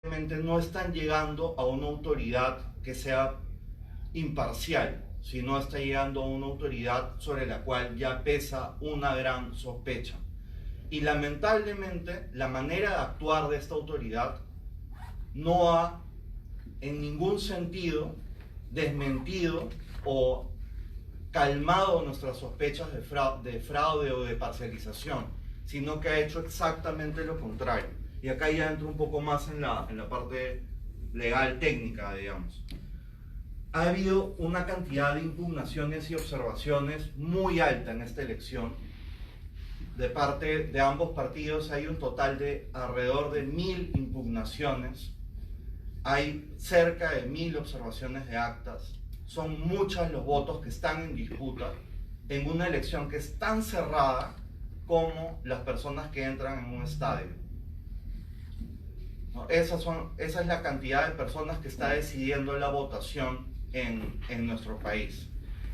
no están llegando a una autoridad que sea imparcial, sino está llegando a una autoridad sobre la cual ya pesa una gran sospecha. Y lamentablemente la manera de actuar de esta autoridad no ha en ningún sentido desmentido o calmado nuestras sospechas de fraude o de parcialización, sino que ha hecho exactamente lo contrario. Y acá ya entro un poco más en la parte legal técnica, digamos. Ha habido una cantidad de impugnaciones y observaciones muy alta en esta elección. De parte de ambos partidos hay un total de alrededor de 1000 impugnaciones. Hay cerca de 1000 observaciones de actas. Son muchos los votos que están en disputa en una elección que es tan cerrada como las personas que entran en un estadio. Esa es la cantidad de personas que está decidiendo la votación en nuestro país.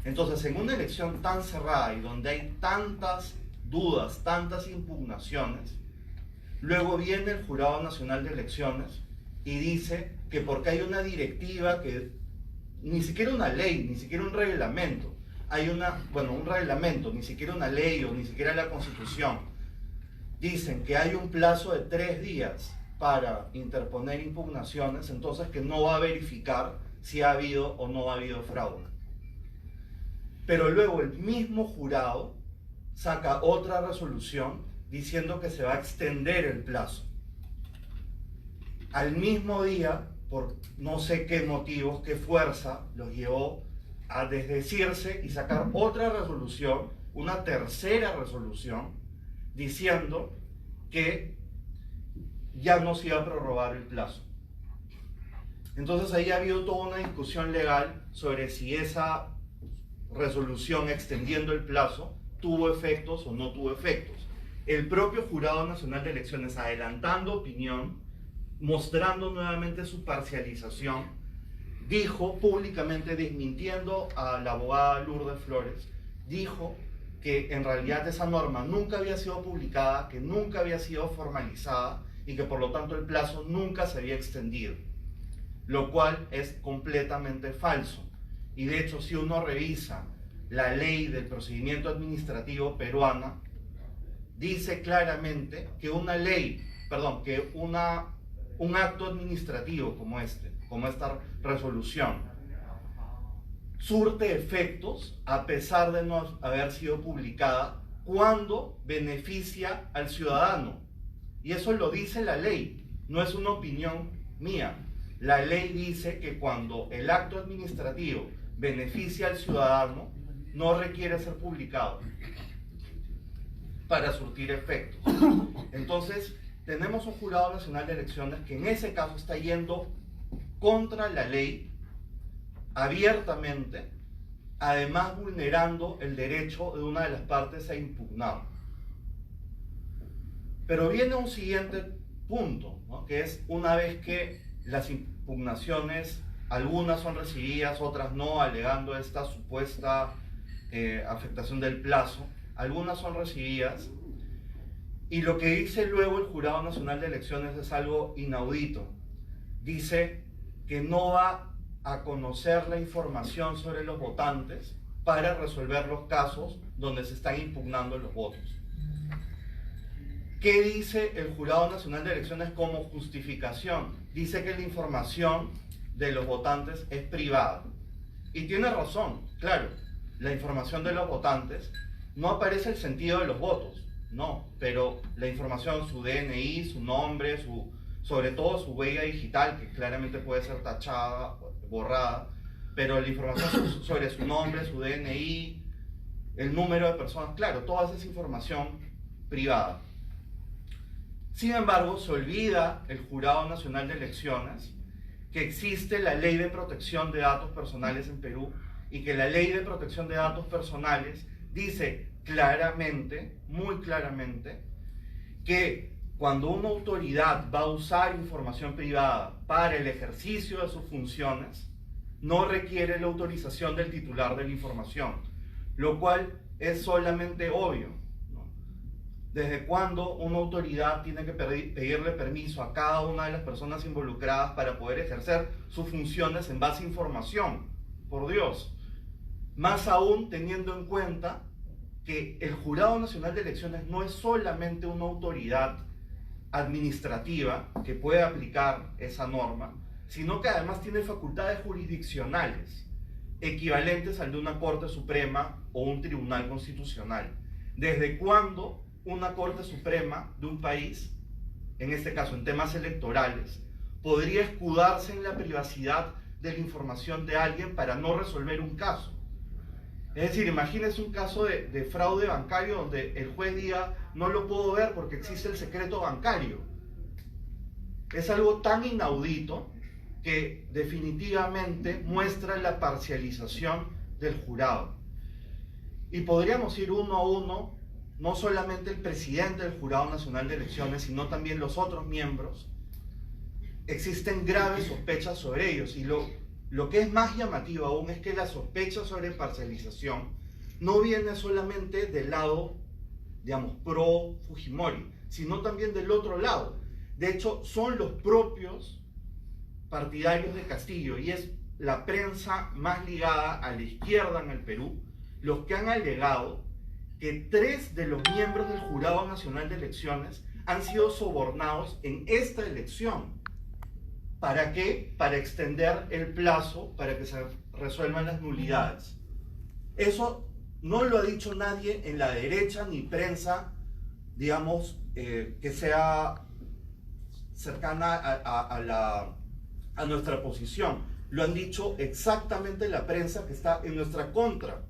Entonces, en una elección tan cerrada y donde hay tantas dudas, tantas impugnaciones, luego viene el Jurado Nacional de Elecciones y dice que porque hay una directiva que ni siquiera una ley, ni siquiera un reglamento, un reglamento, ni siquiera una ley o ni siquiera la Constitución, dicen que hay un plazo de 3 días para interponer impugnaciones, entonces que no va a verificar si ha habido o no ha habido fraude. Pero luego el mismo jurado saca otra resolución diciendo que se va a extender el plazo. Al mismo día, por no sé qué motivos, qué fuerza los llevó a desdecirse y sacar otra resolución, una tercera resolución, diciendo que ya no se iba a prorrogar el plazo. Entonces ahí ha habido toda una discusión legal sobre si esa resolución extendiendo el plazo tuvo efectos o no tuvo efectos. El propio Jurado Nacional de Elecciones, adelantando opinión, mostrando nuevamente su parcialización, dijo públicamente, desmintiendo a la abogada Lourdes Flores, dijo que en realidad esa norma nunca había sido publicada, que nunca había sido formalizada y que por lo tanto el plazo nunca se había extendido, lo cual es completamente falso. Y de hecho, si uno revisa la ley del procedimiento administrativo peruana, dice claramente que un acto administrativo como esta resolución, surte efectos a pesar de no haber sido publicada cuando beneficia al ciudadano. Y eso lo dice la ley, no es una opinión mía. La ley dice que cuando el acto administrativo beneficia al ciudadano, no requiere ser publicado para surtir efectos. Entonces, tenemos un Jurado Nacional de Elecciones que en ese caso está yendo contra la ley abiertamente, además vulnerando el derecho de una de las partes a impugnar. Pero viene un siguiente punto, ¿no? Que es una vez que las impugnaciones, algunas son recibidas, otras no, alegando esta supuesta afectación del plazo, algunas son recibidas, y lo que dice luego el Jurado Nacional de Elecciones es algo inaudito. Dice que no va a conocer la información sobre los votantes para resolver los casos donde se están impugnando los votos. ¿Qué dice el Jurado Nacional de Elecciones como justificación? Dice que la información de los votantes es privada. Y tiene razón, claro, la información de los votantes no aparece el sentido de los votos, no, pero la información, su DNI, su nombre, sobre todo su huella digital, que claramente puede ser tachada, borrada, pero la información sobre su nombre, su DNI, el número de personas, claro, toda esa es información privada. Sin embargo, se olvida el Jurado Nacional de Elecciones que existe la Ley de Protección de Datos Personales en Perú y que la Ley de Protección de Datos Personales dice claramente, muy claramente, que cuando una autoridad va a usar información privada para el ejercicio de sus funciones, no requiere la autorización del titular de la información, lo cual es solamente obvio, ¿no? ¿Desde cuándo una autoridad tiene que pedirle permiso a cada una de las personas involucradas para poder ejercer sus funciones en base a información? Por Dios. Más aún teniendo en cuenta que el Jurado Nacional de Elecciones no es solamente una autoridad administrativa que puede aplicar esa norma, sino que además tiene facultades jurisdiccionales equivalentes al de una Corte Suprema o un Tribunal Constitucional. ¿Desde cuándo una Corte Suprema de un país, en este caso en temas electorales, podría escudarse en la privacidad de la información de alguien para no resolver un caso? Es decir, imagínense un caso de fraude bancario donde el juez diga no lo puedo ver porque existe el secreto bancario. Es algo tan inaudito que definitivamente muestra la parcialización del jurado. Y podríamos ir uno a uno, no solamente el presidente del Jurado Nacional de Elecciones, sino también los otros miembros. Existen graves sospechas sobre ellos, y lo que es más llamativo aún es que la sospecha sobre parcialización no viene solamente del lado, digamos, pro Fujimori, sino también del otro lado. De hecho, son los propios partidarios de Castillo, y es la prensa más ligada a la izquierda en el Perú, los que han alegado que 3 de los miembros del Jurado Nacional de Elecciones han sido sobornados en esta elección. ¿Para qué? Para extender el plazo para que se resuelvan las nulidades. Eso no lo ha dicho nadie en la derecha ni prensa, digamos, que sea cercana a nuestra posición. Lo han dicho exactamente la prensa que está en nuestra contra,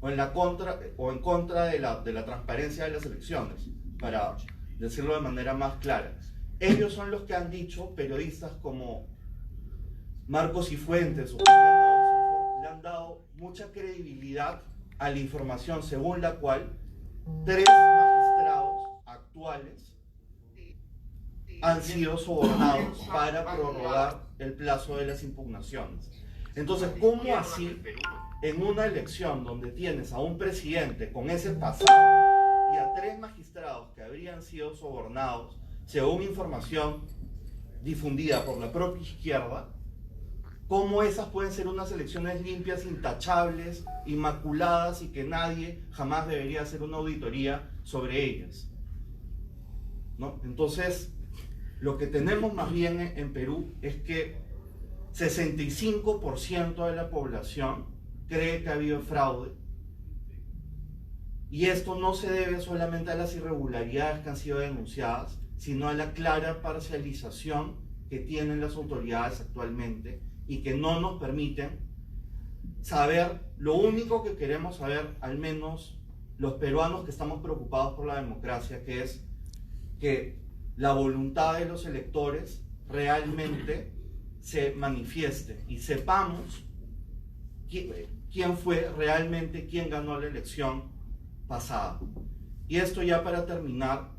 o en contra de la transparencia de las elecciones, para decirlo de manera más clara. Ellos son los que han dicho, periodistas como Marcos Cifuentes o Julián, le han dado mucha credibilidad a la información según la cual 3 magistrados actuales han sido sobornados para prorrogar el plazo de las impugnaciones. Entonces, ¿cómo así en una elección donde tienes a un presidente con ese pasado y a 3 magistrados que habrían sido sobornados según información difundida por la propia izquierda, cómo esas pueden ser unas elecciones limpias, intachables, inmaculadas, y que nadie jamás debería hacer una auditoría sobre ellas? ¿No? Entonces, lo que tenemos más bien en Perú es que 65% de la población cree que ha habido fraude, y esto no se debe solamente a las irregularidades que han sido denunciadas, sino a la clara parcialización que tienen las autoridades actualmente y que no nos permiten saber lo único que queremos saber, al menos los peruanos que estamos preocupados por la democracia, que es que la voluntad de los electores realmente se manifieste y sepamos quién fue realmente quien ganó la elección pasada. Y esto, ya para terminar,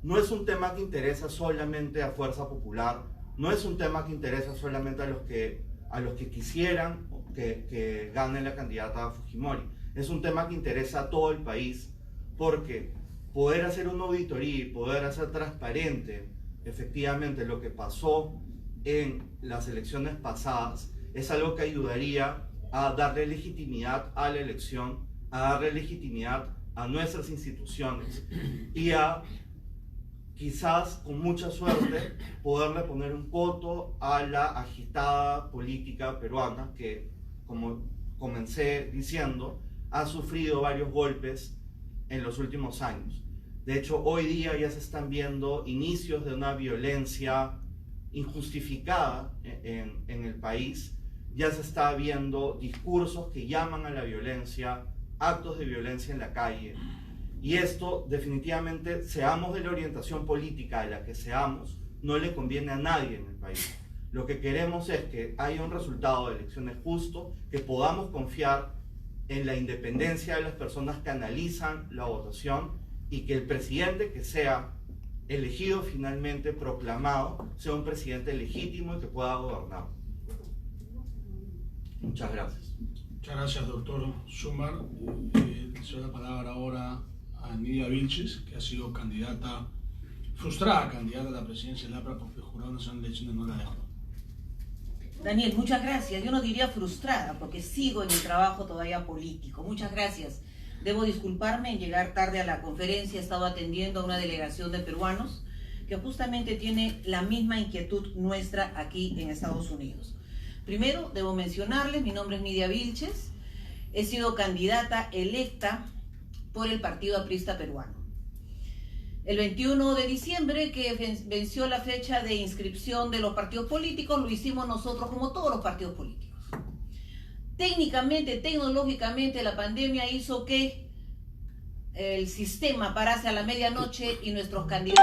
no es un tema que interesa solamente a Fuerza Popular, no es un tema que interesa solamente a los que quisieran que gane la candidata Fujimori. Es un tema que interesa a todo el país, porque poder hacer una auditoría y poder hacer transparente efectivamente lo que pasó en las elecciones pasadas es algo que ayudaría a darle legitimidad a la elección, a darle legitimidad a nuestras instituciones y a, quizás con mucha suerte, poderle poner un coto a la agitada política peruana que, como comencé diciendo, ha sufrido varios golpes en los últimos años. De hecho, hoy día ya se están viendo inicios de una violencia injustificada en el país. Ya se está viendo discursos que llaman a la violencia, actos de violencia en la calle. Y esto, definitivamente, seamos de la orientación política de la que seamos, no le conviene a nadie en el país. Lo que queremos es que haya un resultado de elecciones justo, que podamos confiar en la independencia de las personas que analizan la votación, y que el presidente que sea elegido finalmente, proclamado, sea un presidente legítimo y que pueda gobernar. Muchas gracias. Muchas gracias, doctor Schumer. Cedo la palabra ahora a Nidia Vilches, que ha sido frustrada candidata a la presidencia del APRA porque el Jurado Nacional de Elecciones no la dejó. Daniel, muchas gracias. Yo no diría frustrada, porque sigo en el trabajo todavía político. Muchas gracias. Debo disculparme en llegar tarde a la conferencia. He estado atendiendo a una delegación de peruanos que justamente tiene la misma inquietud nuestra aquí en Estados Unidos. Primero, debo mencionarles, mi nombre es Nidia Vilches. He sido candidata electa por el Partido Aprista Peruano. El 21 de diciembre, que venció la fecha de inscripción de los partidos políticos, lo hicimos nosotros como todos los partidos políticos. Técnicamente, tecnológicamente, la pandemia hizo que el sistema parase a la medianoche y nuestros candidatos,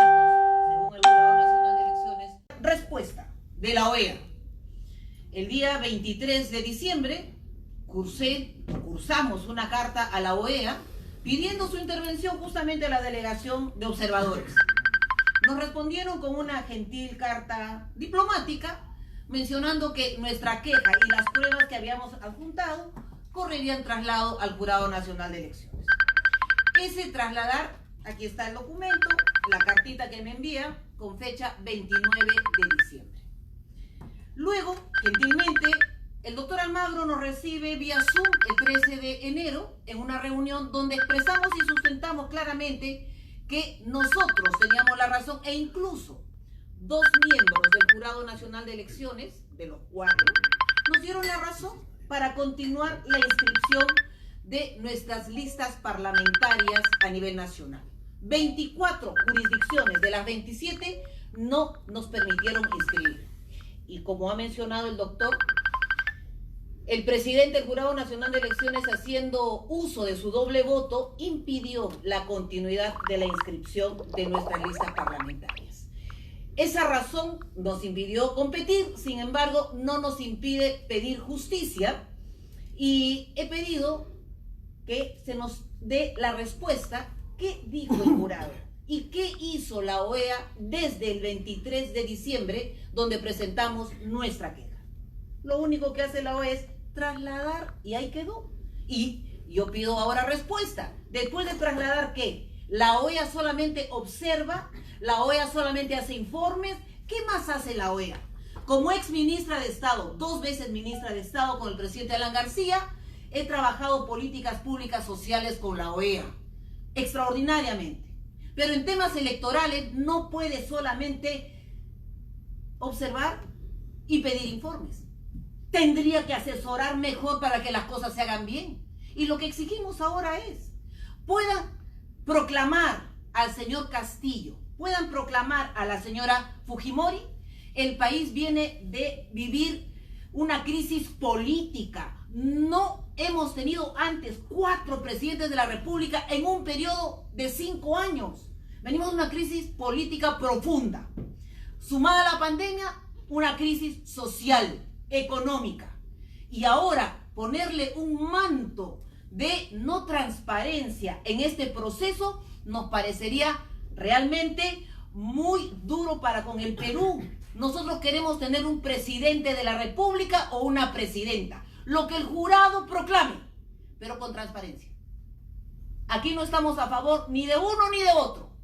según el Jurado Nacional de Elecciones, respuesta de la OEA. El día 23 de diciembre cursamos una carta a la OEA pidiendo su intervención justamente a la delegación de observadores. Nos respondieron con una gentil carta diplomática mencionando que nuestra queja y las pruebas que habíamos adjuntado correrían traslado al Jurado Nacional de Elecciones. Ese trasladar, aquí está el documento, la cartita que me envía con fecha 29 de diciembre. Luego, gentilmente, el doctor Almagro nos recibe vía Zoom el 13 de enero en una reunión donde expresamos y sustentamos claramente que nosotros teníamos la razón e incluso dos miembros del Jurado Nacional de Elecciones, de los 4, nos dieron la razón para continuar la inscripción de nuestras listas parlamentarias a nivel nacional. 24 jurisdicciones de las 27 no nos permitieron inscribir. Y como ha mencionado el doctor, el presidente del Jurado Nacional de Elecciones, haciendo uso de su doble voto, impidió la continuidad de la inscripción de nuestras listas parlamentarias. Esa razón nos impidió competir, sin embargo, no nos impide pedir justicia y he pedido que se nos dé la respuesta. ¿Qué dijo el jurado? ¿Y qué hizo la OEA desde el 23 de diciembre, donde presentamos nuestra queja? Lo único que hace la OEA es trasladar y ahí quedó. Y yo pido ahora respuesta. Después de trasladar, ¿qué? La OEA solamente observa, la OEA solamente hace informes. ¿Qué más hace la OEA? Como ex ministra de Estado, 2 veces ministra de Estado con el presidente Alan García, he trabajado políticas públicas sociales con la OEA, extraordinariamente. Pero en temas electorales no puede solamente observar y pedir informes. Tendría que asesorar mejor para que las cosas se hagan bien. Y lo que exigimos ahora es, puedan proclamar al señor Castillo, puedan proclamar a la señora Fujimori. El país viene de vivir una crisis política. No hemos tenido antes 4 presidentes de la República en un periodo de 5 años. Venimos de una crisis política profunda. Sumada a la pandemia, una crisis social, económica. Y ahora ponerle un manto de no transparencia en este proceso nos parecería realmente muy duro para con el Perú. Nosotros queremos tener un presidente de la República o una presidenta. Lo que el jurado proclame, pero con transparencia. Aquí no estamos a favor ni de uno ni de otro,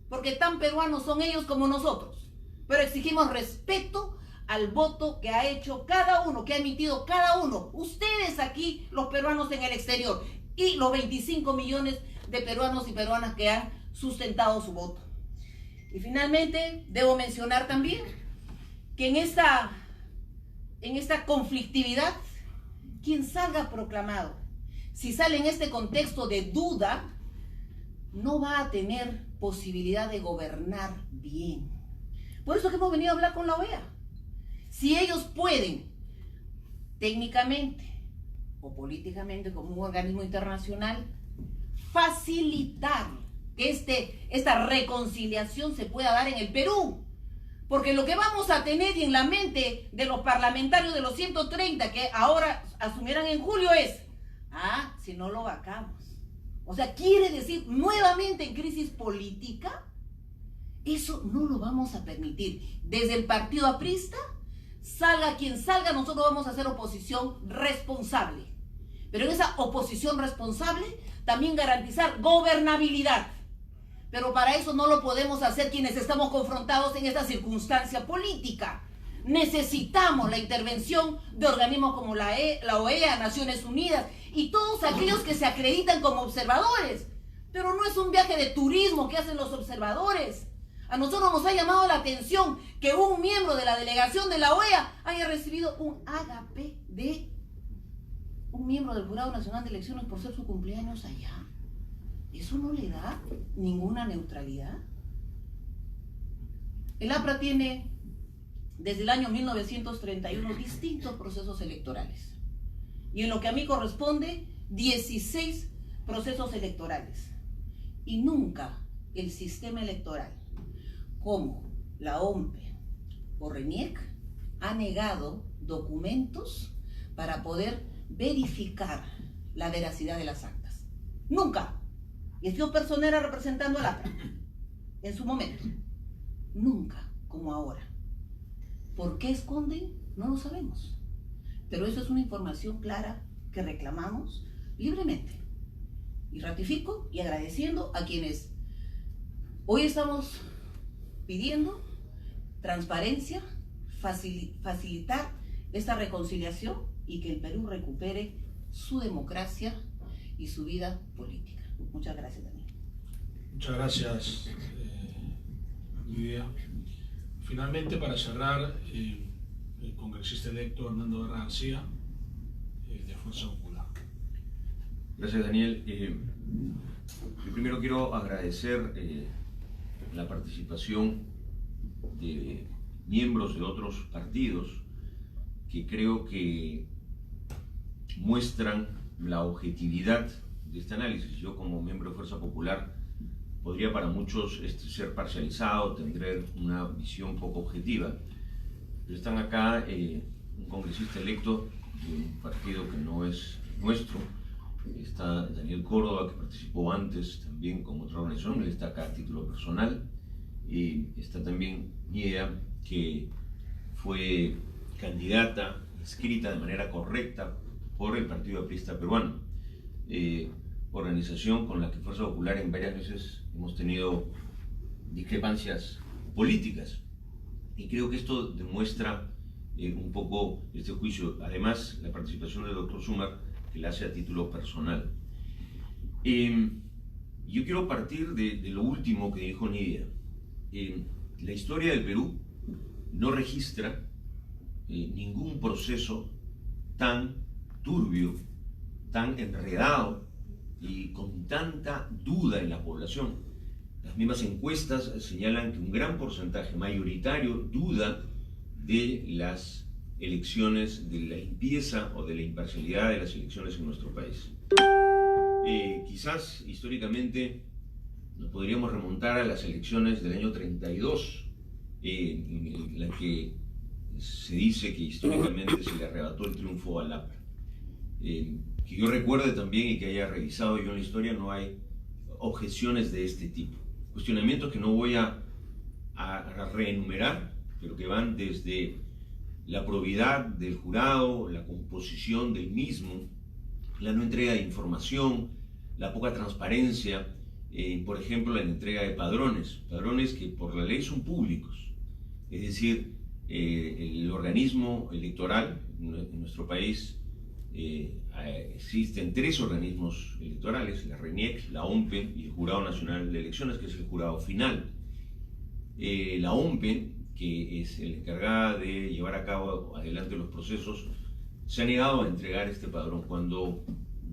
porque tan peruanos son ellos como nosotros. Pero exigimos respeto al voto que ha hecho cada uno, que ha emitido cada uno. Ustedes aquí, los peruanos en el exterior, y los 25 millones de peruanos y peruanas que han sustentado su voto. Y finalmente, debo mencionar también que en esta conflictividad, quien salga proclamado, si sale en este contexto de duda, no va a tener posibilidad de gobernar bien. Por eso que hemos venido a hablar con la OEA. Si ellos pueden, técnicamente o políticamente como un organismo internacional, facilitar que esta reconciliación se pueda dar en el Perú. Porque lo que vamos a tener en la mente de los parlamentarios de los 130 que ahora asumirán en julio es, si no lo vacamos. O sea, quiere decir nuevamente en crisis política. Eso no lo vamos a permitir. Desde el partido aprista, salga quien salga, nosotros vamos a hacer oposición responsable. Pero en esa oposición responsable también garantizar gobernabilidad. Pero para eso no lo podemos hacer quienes estamos confrontados en esta circunstancia política. Necesitamos la intervención de organismos como la OEA, Naciones Unidas y todos aquellos que se acreditan como observadores. Pero no es un viaje de turismo que hacen los observadores. A nosotros nos ha llamado la atención que un miembro de la delegación de la OEA haya recibido un ágape de un miembro del Jurado Nacional de Elecciones por ser su cumpleaños allá. ¿Eso no le da ninguna neutralidad? El APRA tiene desde el año 1931 distintos procesos electorales. Y en lo que a mí corresponde, 16 procesos electorales. Y nunca el sistema electoral, como la OMPE o RENIEC, ha negado documentos para poder verificar la veracidad de las actas. Nunca. Y estuvo Personera representando al APRA en su momento. Nunca como ahora. ¿Por qué esconden? No lo sabemos. Pero eso es una información clara que reclamamos libremente. Y ratifico y agradeciendo a quienes hoy estamos pidiendo transparencia, facilitar esta reconciliación y que el Perú recupere su democracia y su vida política. Muchas gracias, Daniel. Muchas gracias, Lidia. Finalmente, para cerrar, el congresista electo Hernando Guerra García, de Fuerza Popular. Gracias, Daniel. Yo primero quiero agradecer la participación de miembros de otros partidos que creo que muestran la objetividad de este análisis. Yo, como miembro de Fuerza Popular, podría para muchos ser parcializado, tener una visión poco objetiva. Pero están acá un congresista electo de un partido que no es nuestro. Está Daniel Córdoba, que participó antes también con otra organización, él está acá a título personal. Y está también Nidia, que fue candidata inscrita de manera correcta por el Partido Aprista Peruano, organización con la que Fuerza Popular en varias veces hemos tenido discrepancias políticas. Y creo que esto demuestra un poco este juicio. Además, la participación del doctor Sumar, que la hace a título personal. Yo quiero partir de lo último que dijo Nidia. La historia del Perú no registra ningún proceso tan turbio, tan enredado y con tanta duda en la población. Las mismas encuestas señalan que un gran porcentaje mayoritario duda de las elecciones, de la limpieza o de la imparcialidad de las elecciones en nuestro país. Quizás históricamente nos podríamos remontar a las elecciones del año 32, en la que se dice que históricamente se le arrebató el triunfo al APRA. Que yo recuerde también y que haya revisado yo en la historia, no hay objeciones de este tipo. Cuestionamientos que no voy a reenumerar, pero que van desde la probidad del jurado, la composición del mismo, la no entrega de información, la poca transparencia, por ejemplo, la entrega de padrones que por la ley son públicos. Es decir, el organismo electoral en nuestro país, existen 3 organismos electorales: la RENIEC, la OMPE y el Jurado Nacional de Elecciones, que es el jurado final. La OMPE, que es la encargada de llevar a cabo adelante los procesos, se ha negado a entregar este padrón cuando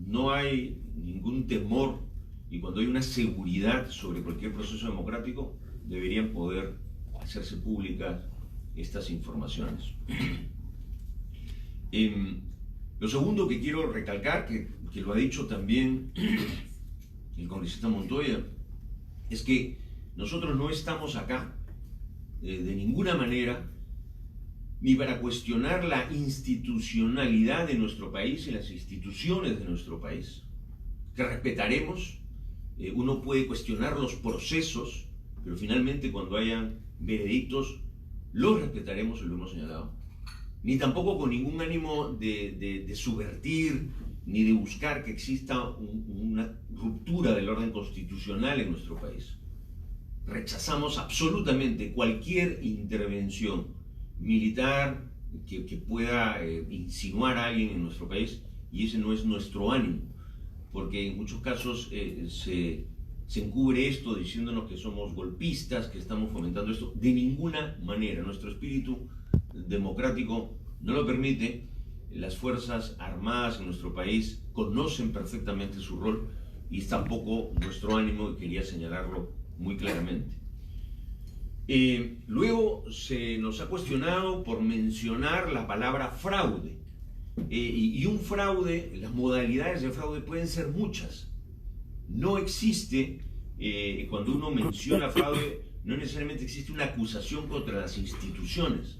no hay ningún temor y cuando hay una seguridad sobre cualquier proceso democrático. Deberían poder hacerse públicas estas informaciones. Lo segundo que quiero recalcar, que lo ha dicho también el congresista Montoya, es que nosotros no estamos acá de ninguna manera ni para cuestionar la institucionalidad de nuestro país y las instituciones de nuestro país, que respetaremos. Uno puede cuestionar los procesos, pero finalmente cuando hayan veredictos los respetaremos, y lo hemos señalado. Ni tampoco con ningún ánimo de subvertir ni de buscar que exista una ruptura del orden constitucional en nuestro país. Rechazamos absolutamente cualquier intervención militar que pueda insinuar a alguien en nuestro país, y ese no es nuestro ánimo, porque en muchos casos se encubre esto diciéndonos que somos golpistas, que estamos fomentando esto. De ninguna manera, nuestro espíritu democrático no lo permite. Las Fuerzas Armadas en nuestro país conocen perfectamente su rol y es tampoco nuestro ánimo, y quería señalarlo muy claramente. Luego se nos ha cuestionado por mencionar la palabra fraude. Y un fraude, las modalidades de fraude pueden ser muchas. No existe, cuando uno menciona fraude, no necesariamente existe una acusación contra las instituciones.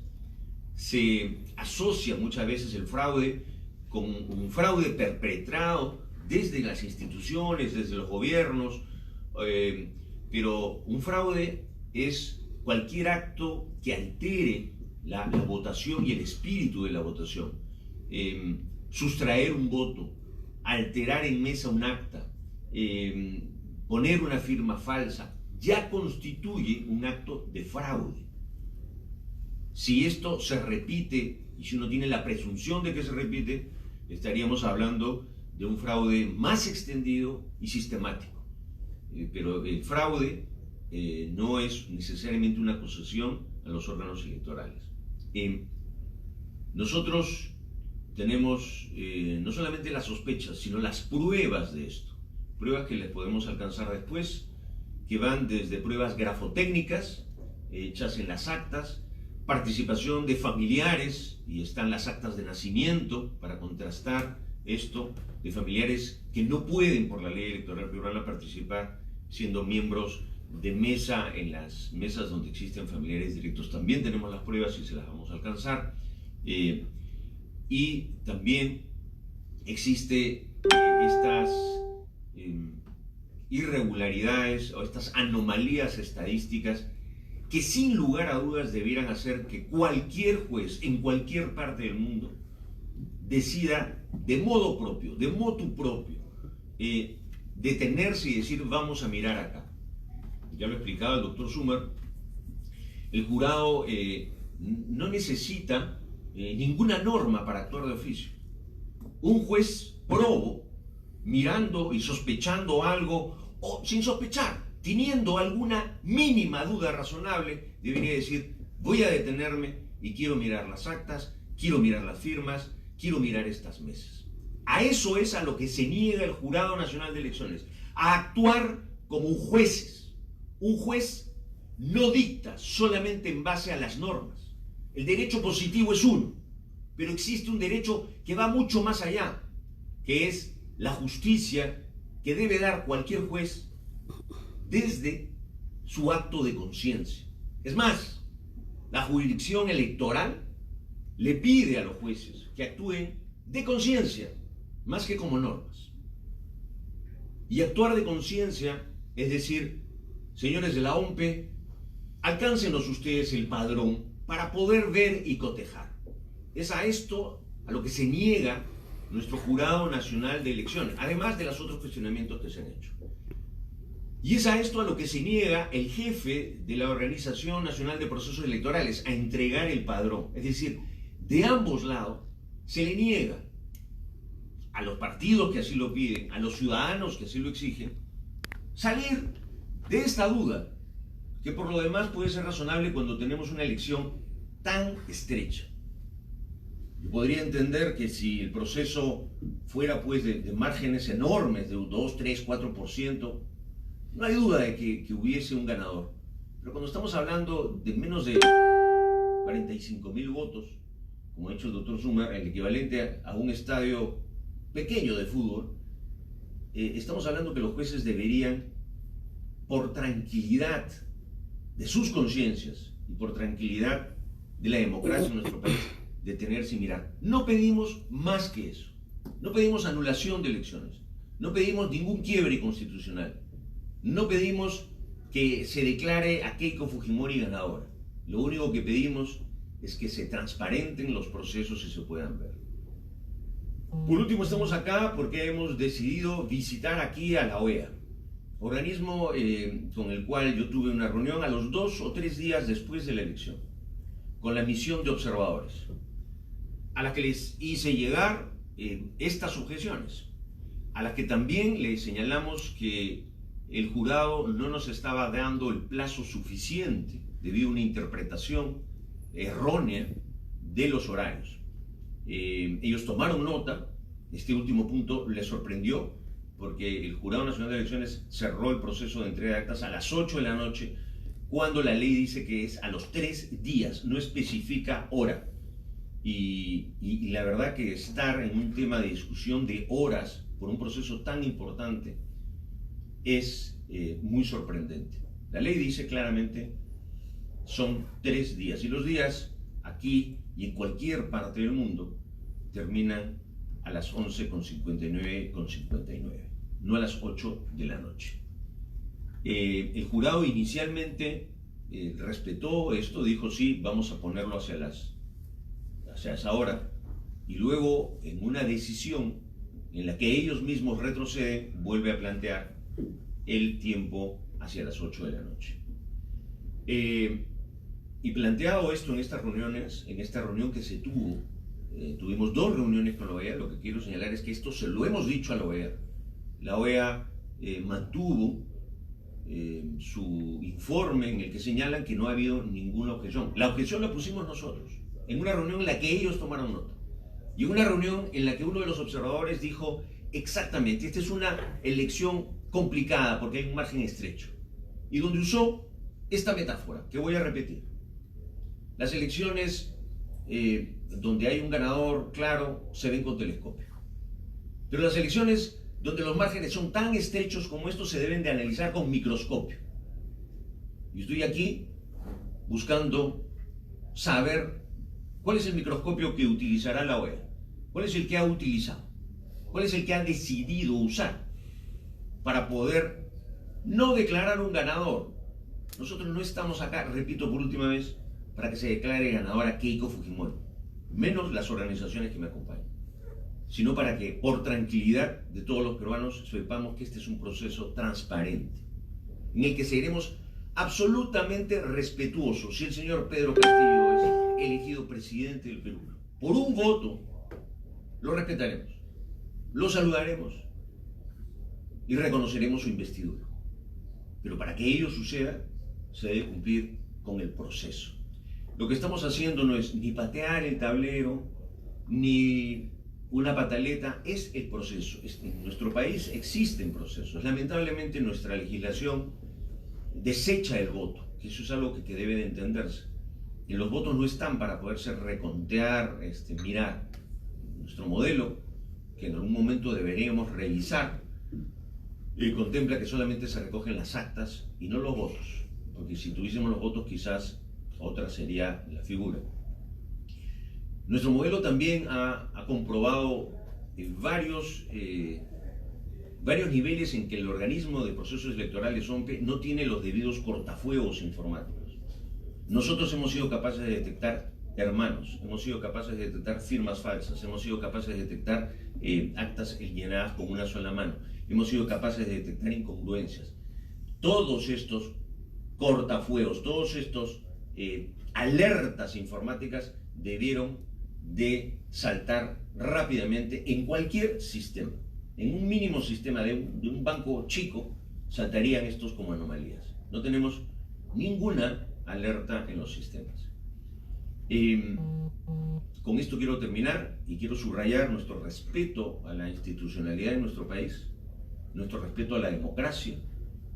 Se asocia muchas veces el fraude con un fraude perpetrado desde las instituciones, desde los gobiernos, pero un fraude es cualquier acto que altere la votación y el espíritu de la votación. Sustraer un voto, alterar en mesa un acta, poner una firma falsa, ya constituye un acto de fraude. Si esto se repite, y si uno tiene la presunción de que se repite, estaríamos hablando de un fraude más extendido y sistemático. Pero el fraude no es necesariamente una acusación a los órganos electorales. Nosotros tenemos no solamente las sospechas, sino las pruebas de esto. Pruebas que les podemos alcanzar después, que van desde pruebas grafotécnicas, hechas en las actas, participación de familiares, y están las actas de nacimiento para contrastar esto, de familiares que no pueden por la ley electoral peruana participar siendo miembros de mesa en las mesas donde existen familiares directos. También tenemos las pruebas y se las vamos a alcanzar. Y también existe estas irregularidades o estas anomalías estadísticas que sin lugar a dudas debieran hacer que cualquier juez en cualquier parte del mundo decida de modo propio, de motu propio, detenerse y decir vamos a mirar acá. Ya lo explicaba el doctor Sumer, el jurado no necesita ninguna norma para actuar de oficio. Un juez probo, mirando y sospechando algo, o sin sospechar, teniendo alguna mínima duda razonable, debería decir, voy a detenerme y quiero mirar las actas, quiero mirar las firmas, quiero mirar estas mesas. A eso es a lo que se niega el Jurado Nacional de Elecciones, a actuar como jueces. Un juez no dicta solamente en base a las normas. El derecho positivo es uno, pero existe un derecho que va mucho más allá, que es la justicia que debe dar cualquier juez desde su acto de conciencia. Es más, la jurisdicción electoral le pide a los jueces que actúen de conciencia, más que como normas. Y actuar de conciencia es decir, señores de la OMPE, alcáncenos ustedes el padrón para poder ver y cotejar. Es a esto a lo que se niega nuestro Jurado Nacional de Elecciones, además de los otros cuestionamientos que se han hecho. Y es a esto a lo que se niega el jefe de la Organización Nacional de Procesos Electorales, a entregar el padrón. Es decir, de ambos lados se le niega a los partidos que así lo piden, a los ciudadanos que así lo exigen, salir de esta duda, que por lo demás puede ser razonable cuando tenemos una elección tan estrecha. Yo podría entender que si el proceso fuera pues de márgenes enormes, de 2, 3, 4%, no hay duda de que hubiese un ganador. Pero cuando estamos hablando de menos de 45.000 votos, como ha hecho el doctor Sumer, el equivalente a un estadio pequeño de fútbol, estamos hablando que los jueces deberían, por tranquilidad de sus conciencias y por tranquilidad de la democracia en nuestro país, detenerse y mirar. No pedimos más que eso. No pedimos anulación de elecciones. No pedimos ningún quiebre constitucional. No pedimos que se declare a Keiko Fujimori ganadora. Lo único que pedimos es que se transparenten los procesos y se puedan ver. Por último, estamos acá porque hemos decidido visitar aquí a la OEA, organismo con el cual yo tuve una reunión a los 2 o 3 días después de la elección, con la misión de observadores, a la que les hice llegar estas objeciones, a la que también les señalamos que el jurado no nos estaba dando el plazo suficiente debido a una interpretación errónea de los horarios. Ellos tomaron nota. Este último punto les sorprendió porque el Jurado Nacional de Elecciones cerró el proceso de entrega de actas a las 8 de la noche, cuando la ley dice que es a los 3 días, no especifica hora. Y la verdad que estar en un tema de discusión de horas por un proceso tan importante es muy sorprendente. La ley dice claramente son 3 días, y los días aquí y en cualquier parte del mundo terminan a las 11:59, no a las 8 de la noche. El jurado inicialmente respetó esto, dijo sí, vamos a ponerlo hacia esa hora, y luego en una decisión en la que ellos mismos retroceden, vuelve a plantear el tiempo hacia las 8 de la noche. Y planteado esto en estas reuniones, en esta reunión que se tuvo, tuvimos 2 reuniones con la OEA. Lo que quiero señalar es que esto se lo hemos dicho a la OEA. La OEA mantuvo su informe en el que señalan que no ha habido ninguna objeción. La objeción la pusimos nosotros, en una reunión en la que ellos tomaron nota. Y en una reunión en la que uno de los observadores dijo, exactamente, esta es una elección complicada porque hay un margen estrecho. Y donde usó esta metáfora, que voy a repetir. Las elecciones donde hay un ganador claro se ven con telescopio. Pero las elecciones donde los márgenes son tan estrechos como estos se deben de analizar con microscopio. Y estoy aquí buscando saber cuál es el microscopio que utilizará la OEA, cuál es el que ha utilizado, cuál es el que ha decidido usar para poder no declarar un ganador. Nosotros no estamos acá, repito por última vez, para que se declare ganadora Keiko Fujimori, menos las organizaciones que me acompañan, sino para que, por tranquilidad de todos los peruanos, sepamos que este es un proceso transparente, en el que seremos absolutamente respetuosos. Si el señor Pedro Castillo es elegido presidente del Perú por un voto, lo respetaremos, lo saludaremos y reconoceremos su investidura. Pero para que ello suceda, se debe cumplir con el proceso. Lo que estamos haciendo no es ni patear el tablero, ni una pataleta, es el proceso. En nuestro país existen procesos. Lamentablemente nuestra legislación desecha el voto, que eso es algo que debe de entenderse. Y los votos no están para poderse recontear, mirar. Nuestro modelo, que en algún momento deberíamos revisar, contempla que solamente se recogen las actas y no los votos, porque si tuviésemos los votos quizás otra sería la figura. Nuestro modelo también ha comprobado varios niveles en que el organismo de procesos electorales OMPE no tiene los debidos cortafuegos informáticos. Nosotros hemos sido capaces de detectar hermanos, hemos sido capaces de detectar firmas falsas, hemos sido capaces de detectar actas llenadas con una sola mano, hemos sido capaces de detectar incongruencias. Todos estos cortafuegos, todos estos alertas informáticas debieron de saltar rápidamente en cualquier sistema. En un mínimo sistema de un banco chico saltarían estos como anomalías. No tenemos ninguna alerta en los sistemas. Con esto quiero terminar y quiero subrayar nuestro respeto a la institucionalidad de nuestro país, nuestro respeto a la democracia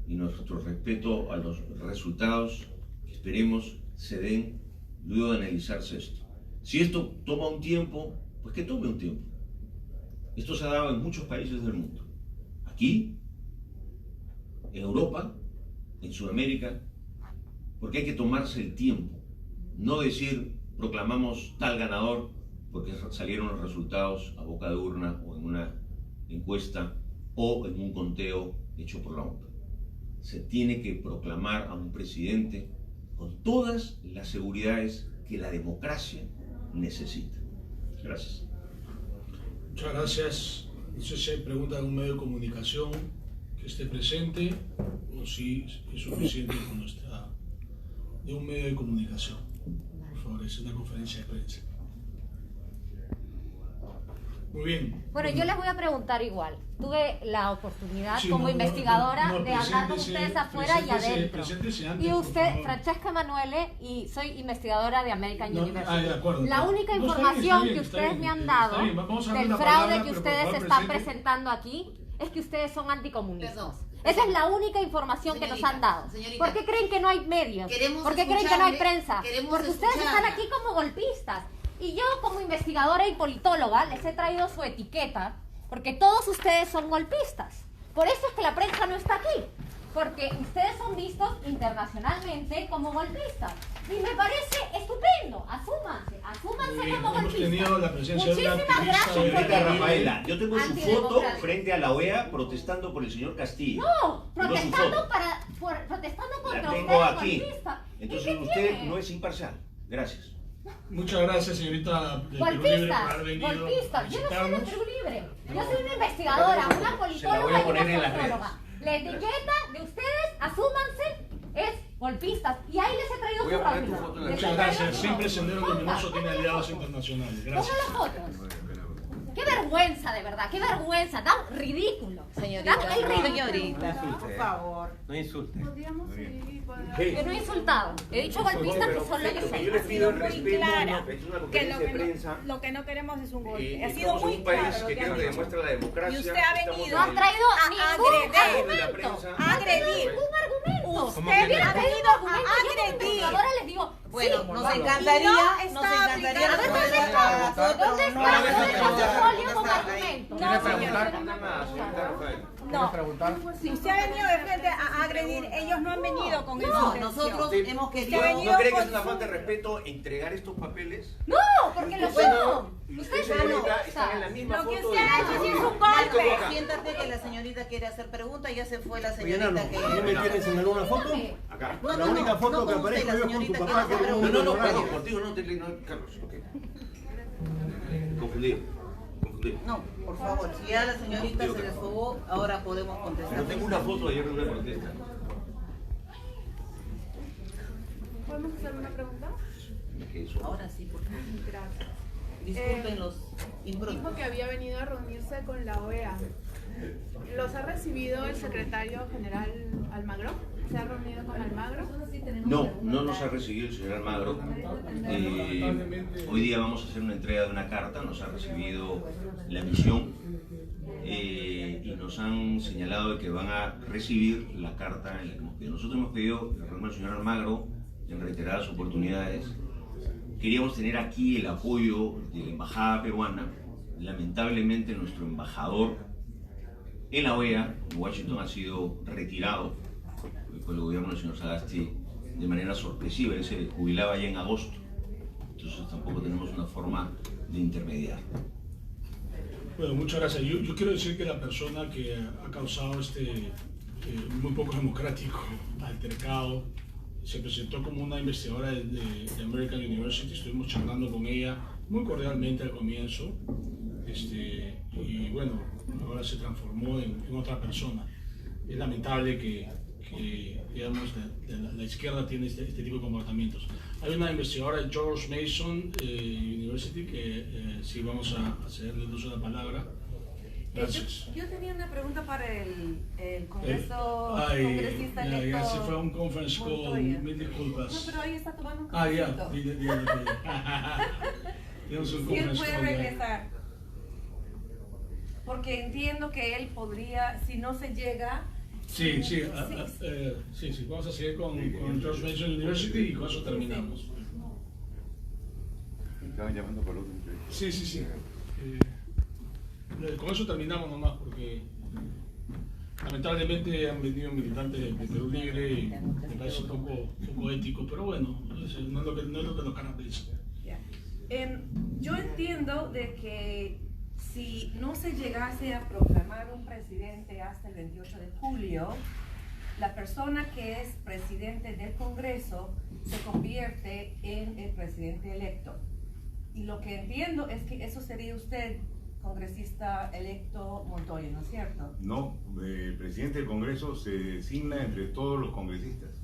y nuestro respeto a los resultados que esperemos se den luego de analizarse esto. Si esto toma un tiempo, pues que tome un tiempo. Esto se ha dado en muchos países del mundo. Aquí, en Europa, en Sudamérica, porque hay que tomarse el tiempo. No decir, proclamamos tal ganador porque salieron los resultados a boca de urna o en una encuesta o en un conteo hecho por la OMPE. Se tiene que proclamar a un presidente con todas las seguridades que la democracia necesita. Gracias. Muchas gracias. No sé si hay preguntas de un medio de comunicación que esté presente o si es suficiente con nuestra de un medio de comunicación. Por favor, es una conferencia de prensa. Muy bien. Bueno, yo les voy a preguntar igual. Tuve la oportunidad como investigadora de hablar con ustedes afuera y adentro. Y usted, Francesca Emanuele, y soy investigadora de American University. De acuerdo, la única información que ustedes me han dado del fraude que ustedes están presentando aquí es que ustedes son anticomunistas. Esa es la única información que nos han dado. ¿Por qué creen que no hay medios? ¿Por qué creen que no hay prensa? Porque ustedes están aquí como golpistas. Y yo como investigadora y politóloga les he traído su etiqueta porque todos ustedes son golpistas. Por eso es que la prensa no está aquí. Porque ustedes son vistos internacionalmente como golpistas. Y me parece estupendo. Asúmanse como golpistas. Hemos tenido la presencia de una Muchísimas gracias. Señorita Rafaela, yo tengo su foto frente a la OEA protestando por el señor Castillo. No, protestando La contra tengo ustedes aquí. golpistas. Entonces usted no es imparcial. Gracias. Muchas gracias, señorita del Perú Libre, por haber venido a golpistas. Yo no soy de visitarnos. Perú Libre. Yo soy una investigadora, una Se la voy politóloga a y poner una en las socióloga. La etiqueta de ustedes, asúmanse, es golpistas. Y ahí les he traído Voy a su poner tu rápido. foto en la Les he Muchas traído gracias. su Siempre foto. Sendero Luminoso tiene aliados internacionales. Pongan Gracias. las fotos. Qué vergüenza, de verdad, qué vergüenza. Da un ridículo. Señorita, Da el ridículo. señorita, por favor. No insulte. Que no he insultado. He dicho golpistas que son lo que Yo son. les pido el muy respeto, clara, es una que conferencia de prensa. lo que no queremos es un golpe. Ha sido Estamos en muy un país claro lo que que creo han que dicho. demuestra la democracia. Y usted ha Estamos venido No en han traído ningún de la argumento. prensa. No han traído Agredir. ningún argumento. Usted Si hubieran ha traído venido a argumentos, yo como agredir. investigadora les digo, Bueno, sí, nos vamos. encantaría, Y no nos está encantaría aplicando. responder a nosotros. ¿Dónde no está vamos a su trabajar portafolio con con esta ley. argumentos? No, preguntar? señor. Nada, señorita Rafael. No. preguntar? Si usted ha venido de frente a agredir, ellos no han venido con esa No, intención. nosotros Sí. hemos Usted ha querido. venido ¿No cree que con es una su- falta de respeto entregar estos papeles? No, porque lo Bueno, son. Ustedes son señorita, están en la golpistas. misma Lo que foto usted ha hecho sí es un Estoy golpe. acá. Siéntate que la señorita quiere hacer preguntas, ya se fue la Oye, señorita Nano, que... ¿no me quieres enseñar una foto? Acá. No, La única foto no que con usted, aparezco la yo con tu señorita papá, quiere que hacer es un No, preguntas. perdón, contigo no, Carlos, ok. Confundido. No, por favor, si ya la señorita se desfogó, ahora podemos contestar. Yo tengo una foto ayer de una protesta. ¿Podemos hacer una pregunta? Que eso- Ahora sí, por favor. Gracias. Disculpen los improntos. Dijo que había venido a reunirse con la OEA. ¿Los ha recibido el secretario general Almagro? ¿Se ha reunido con Almagro? No, no nos ha recibido el señor Almagro. Hoy día vamos a hacer una entrega de una carta, nos ha recibido la misión y nos han señalado de que van a recibir la carta en la que hemos pedido. Nosotros hemos pedido la reunión del señor Almagro en reiteradas oportunidades. Queríamos tener aquí el apoyo de la embajada peruana. Lamentablemente nuestro embajador en la OEA, en Washington, ha sido retirado por el gobierno del señor Sagasti de manera sorpresiva. Él se jubilaba ya en agosto, entonces tampoco tenemos una forma de intermediar. Bueno, muchas gracias. Yo quiero decir que la persona que ha causado este muy poco democrático altercado se presentó como una investigadora de American University. Estuvimos charlando con ella muy cordialmente al comienzo y bueno, ahora se transformó en otra persona. Es lamentable que digamos, la izquierda tiene este tipo de comportamientos. Hay una investigadora de George Mason University que sí vamos a cederle el uso de la palabra. Gracias. Yo tenía una pregunta para el congresista Ya electo. se fue a un conference call, Montoya. mil disculpas. No, pero ahí está tomando un Ah, ya, cafecito. tenemos un Si él conference puede call. ya. regresar. Porque entiendo que él podría, si no se llega. Sí, vamos a seguir con George Mason University y con eso terminamos. Estaban llamando para otro. Sí. Con eso terminamos nomás porque lamentablemente han venido militantes de Perú Libre y me parece un poco ético, pero bueno, no es lo que nos caracteriza. Yo entiendo de que si no se llegase a proclamar un presidente hasta el 28 de julio, la persona que es presidente del Congreso se convierte en el presidente electo. Y lo que entiendo es que eso sería usted congresista electo Montoya, ¿no es cierto? No, el presidente del Congreso se designa entre todos los congresistas.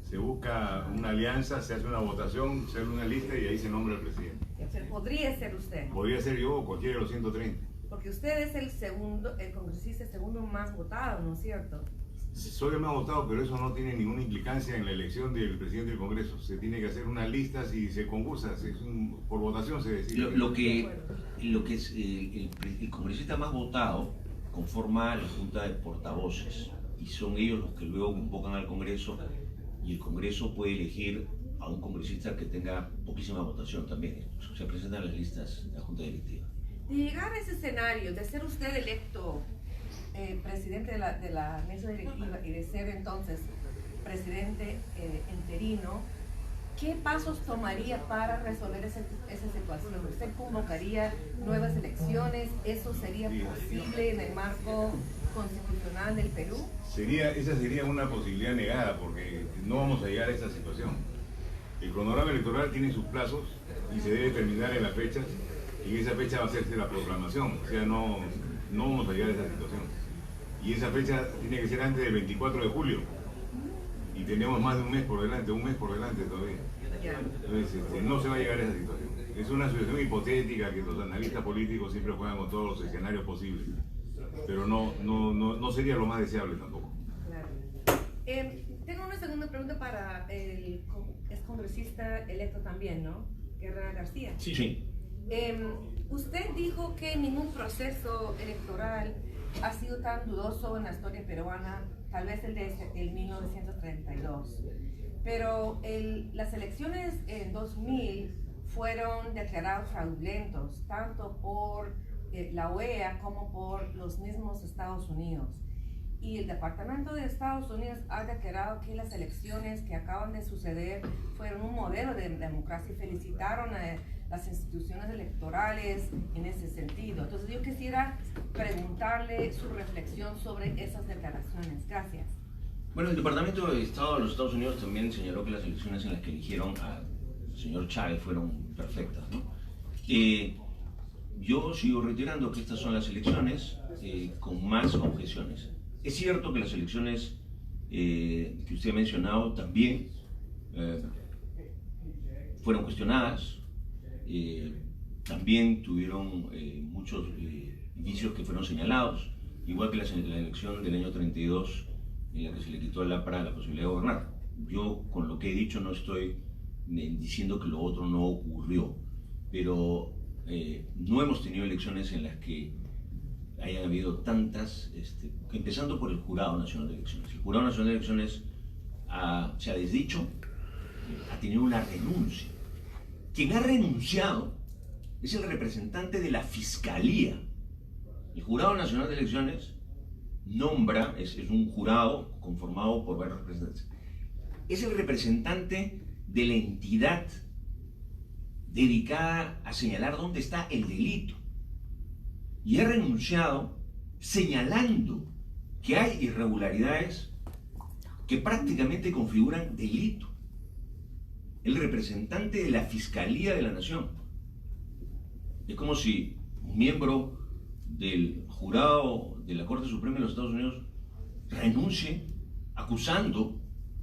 Se busca una alianza, se hace una votación, se hace una lista y ahí se nombra el presidente. Pero podría ser usted. Podría ser yo o cualquiera de los 130. Porque usted es el congresista segundo más votado, ¿no es cierto? Soy el más votado, pero eso no tiene ninguna implicancia en la elección del presidente del Congreso. Se tiene que hacer una lista si se concursa, por votación se decide. Lo que es el congresista más votado conforma la Junta de Portavoces y son ellos los que luego convocan al Congreso y el Congreso puede elegir a un congresista que tenga poquísima votación también. Se presentan las listas de la Junta Directiva. De llegar a ese escenario, de ser usted electo presidente de la mesa directiva y de ser entonces presidente interino, ¿qué pasos tomaría para resolver esa situación? ¿Usted convocaría nuevas elecciones? ¿Eso sería posible en el marco constitucional del Perú? Esa sería una posibilidad negada porque no vamos a llegar a esa situación. El cronograma electoral tiene sus plazos y se debe terminar en las fechas y en esa fecha va a hacerse la proclamación, o sea, no vamos a llegar a esa situación. Y esa fecha tiene que ser antes del 24 de julio y tenemos más de un mes por delante todavía. Entonces no se va a llegar a esa situación. Es una situación hipotética que los analistas políticos siempre juegan con todos los escenarios posibles, pero no sería lo más deseable tampoco. Claro. Tengo una segunda pregunta para el excongresista electo también, ¿no? Guerra García. Sí. Usted dijo que ningún proceso electoral ha sido tan dudoso en la historia peruana, tal vez el de 1932. Pero las elecciones en 2000 fueron declarados fraudulentos, tanto por la OEA como por los mismos Estados Unidos. Y el Departamento de Estados Unidos ha declarado que las elecciones que acaban de suceder fueron un modelo de democracia y felicitaron a las instituciones electorales en ese sentido. Entonces yo quisiera preguntarle su reflexión sobre esas declaraciones. Gracias. Bueno, el Departamento de Estado de los Estados Unidos también señaló que las elecciones en las que eligieron al señor Chávez fueron perfectas, ¿no? Yo sigo reiterando que estas son las elecciones con más objeciones. Es cierto que las elecciones que usted ha mencionado también fueron cuestionadas, también tuvieron muchos indicios que fueron señalados, igual que la elección del año 32 en la que se le quitó al APRA la posibilidad de gobernar. Yo con lo que he dicho no estoy diciendo que lo otro no ocurrió, pero no hemos tenido elecciones en las que hayan habido tantas, empezando por el Jurado Nacional de Elecciones. El Jurado Nacional de Elecciones se ha desdicho, ha tenido una renuncia. Quien ha renunciado es el representante de la Fiscalía. El Jurado Nacional de Elecciones nombra, es un jurado conformado por varios representantes. Es el representante de la entidad dedicada a señalar dónde está el delito. Y ha renunciado señalando que hay irregularidades que prácticamente configuran delito. El representante de la Fiscalía de la Nación. Es como si un miembro del jurado de la Corte Suprema de los Estados Unidos renuncie acusando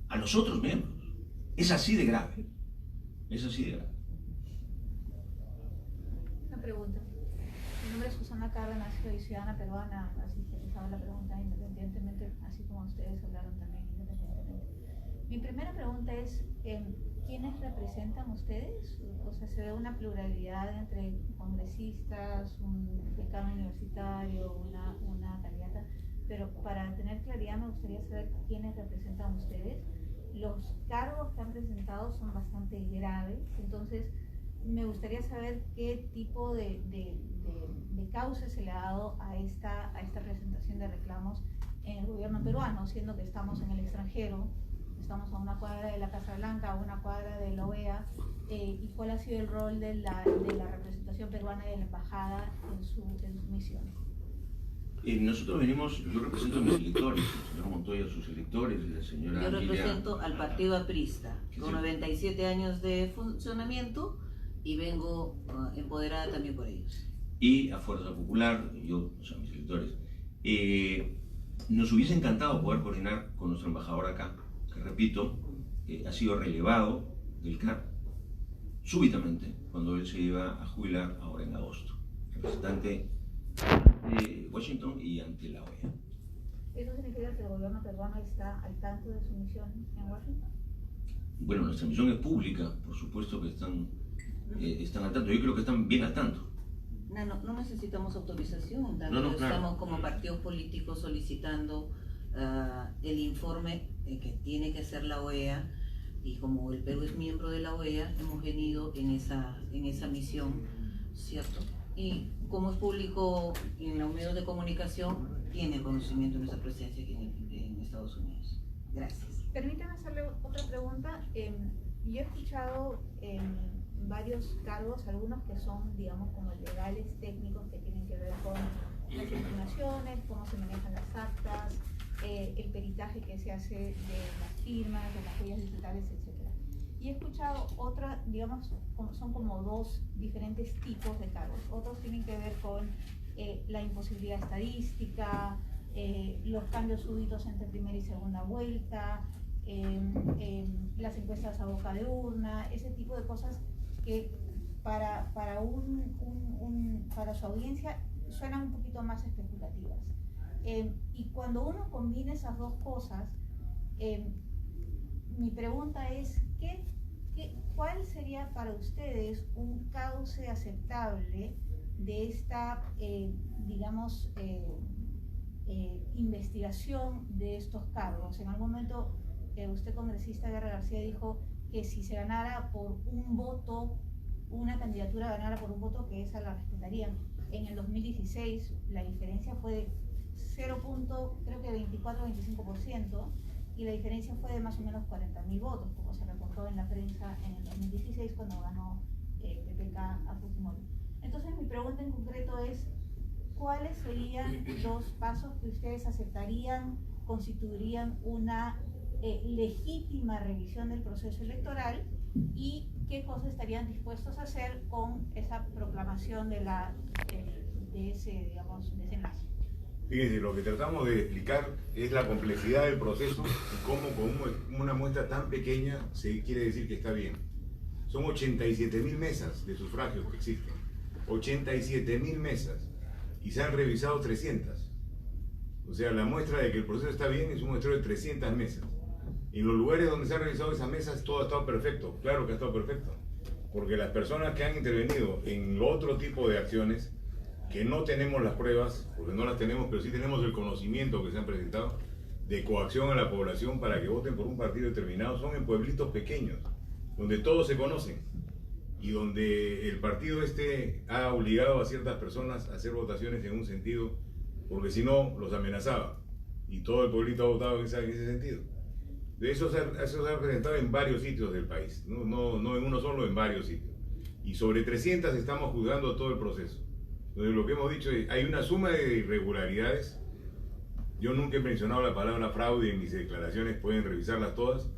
a los otros miembros. Es así de grave. Es así de grave. Una pregunta. Mi nombre es Susana Cárdenas, soy ciudadana peruana, así que les hago la pregunta independientemente, así como ustedes hablaron también independientemente. Mi primera pregunta es, ¿quiénes representan ustedes? O sea, se ve una pluralidad entre congresistas, un decano universitario, una candidata, pero para tener claridad me gustaría saber quiénes representan ustedes. Los cargos que han presentado son bastante graves, entonces me gustaría saber qué tipo de causa se le ha dado a esta presentación de reclamos en el gobierno peruano, siendo que estamos en el extranjero, estamos a una cuadra de la Casa Blanca, a una cuadra de la OEA, y cuál ha sido el rol de la representación peruana y de la embajada en su misión. Nosotros venimos, yo represento a mis electores, el señor Montoya a sus electores, la señora Yo represento al partido aprista, con 97 años de funcionamiento y vengo empoderada también por ellos. y a Fuerza Popular, yo, o sea, mis electores. Nos hubiese encantado poder coordinar con nuestro embajador acá, que repito, ha sido relevado del CAR súbitamente cuando él se iba a jubilar ahora en agosto, representante de Washington y ante la OEA. ¿Eso significa que el gobierno peruano está al tanto de su misión en Washington? Bueno, nuestra misión es pública, por supuesto que están al tanto. Yo creo que están bien al tanto. No necesitamos autorización, No, claro. Estamos como partidos políticos solicitando el informe que tiene que hacer la OEA, y como el Perú es miembro de la OEA, hemos venido en esa misión, ¿cierto? Y como es público en los medios de comunicación, tiene conocimiento de nuestra presencia aquí en Estados Unidos. Gracias. Permítame hacerle otra pregunta. Yo he escuchado varios cargos, algunos que son, digamos, como legales, técnicos, que tienen que ver con las impugnaciones, cómo se manejan las actas, el peritaje que se hace de las firmas, de las huellas digitales, etc. Y he escuchado otra, digamos, son como dos diferentes tipos de cargos. Otros tienen que ver con la imposibilidad estadística, los cambios súbitos entre primera y segunda vuelta, las encuestas a boca de urna, ese tipo de cosas que para su audiencia suenan un poquito más especulativas. Y cuando uno combina esas dos cosas, mi pregunta es, ¿cuál sería para ustedes un cauce aceptable de esta, digamos, investigación de estos cargos? En algún momento usted, congresista Guerra García, dijo que si se ganara por un voto, una candidatura ganara por un voto, que esa la respetarían. En el 2016 la diferencia fue de 0.24-25%, y la diferencia fue de más o menos 40.000 votos, como se reportó en la prensa en el 2016 cuando ganó PPK a Fujimori. Entonces mi pregunta en concreto es, ¿cuáles serían los pasos que ustedes aceptarían, constituirían una legítima revisión del proceso electoral, y qué cosas estarían dispuestos a hacer con esa proclamación de ese, digamos, desenlace? Fíjense, lo que tratamos de explicar es la complejidad del proceso y cómo con una muestra tan pequeña se quiere decir que está bien. Son 87.000 mesas de sufragios que existen, 87.000 mesas, y se han revisado 300. O sea, la muestra de que el proceso está bien es un muestreo de 300 mesas. En los lugares donde se han revisado esas mesas todo ha estado perfecto, claro que ha estado perfecto, porque las personas que han intervenido en otro tipo de acciones, que no tenemos las pruebas, porque no las tenemos, pero sí tenemos el conocimiento que se han presentado, de coacción a la población para que voten por un partido determinado, son en pueblitos pequeños, donde todos se conocen, y donde el partido ha obligado a ciertas personas a hacer votaciones en un sentido, porque si no, los amenazaba, y todo el pueblito ha votado en ese sentido. De eso se ha presentado en varios sitios del país, no en uno solo, en varios sitios. Y sobre 300 estamos juzgando todo el proceso. Entonces lo que hemos dicho es, hay una suma de irregularidades. Yo nunca he mencionado la palabra fraude en mis declaraciones, pueden revisarlas todas.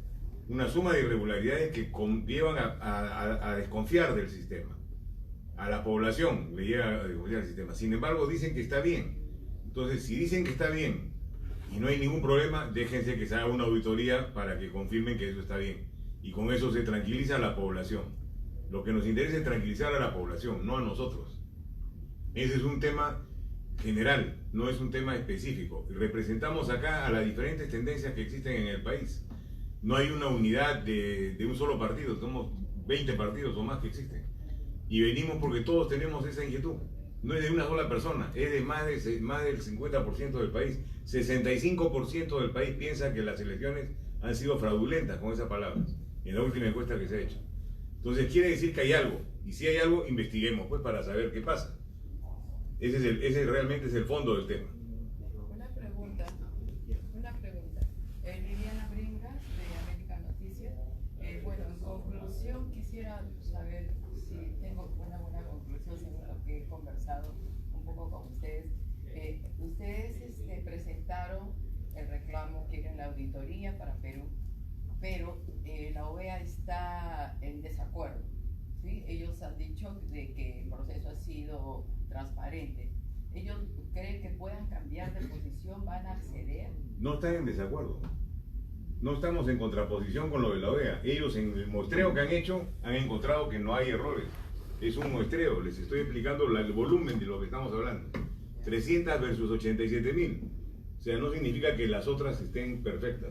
Una suma de irregularidades que llevan a desconfiar del sistema. A la población le llega a desconfiar del sistema. Sin embargo, dicen que está bien. Entonces, si dicen que está bien y no hay ningún problema, déjense que se haga una auditoría para que confirmen que eso está bien. Y con eso se tranquiliza a la población. Lo que nos interesa es tranquilizar a la población, no a nosotros. Ese es un tema general, no es un tema específico. Representamos acá a las diferentes tendencias que existen en el país. No hay una unidad de un solo partido, somos 20 partidos o más que existen. Y venimos porque todos tenemos esa inquietud. No es de una sola persona, es de más del 50% del país. 65% del país piensa que las elecciones han sido fraudulentas, con esas palabras, en la última encuesta que se ha hecho. Entonces quiere decir que hay algo, y si hay algo, investiguemos pues para saber qué pasa. Ese realmente es el fondo del tema. Una pregunta. Liliana Bringas, de América Noticias. Bueno, en conclusión, quisiera saber si tengo una buena conclusión según lo que he conversado un poco con ustedes. Ustedes presentaron el reclamo, quieren la auditoría para Perú, pero la OEA está en desacuerdo, ¿sí? Ellos han dicho de que el proceso ha sido transparente. ¿Ellos creen que puedan cambiar de posición? ¿Van a acceder? No están en desacuerdo. No estamos en contraposición con lo de la OEA. Ellos en el muestreo que han hecho han encontrado que no hay errores. Es un muestreo, les estoy explicando el volumen de lo que estamos hablando. 300 versus 87.000. O sea, no significa que las otras estén perfectas.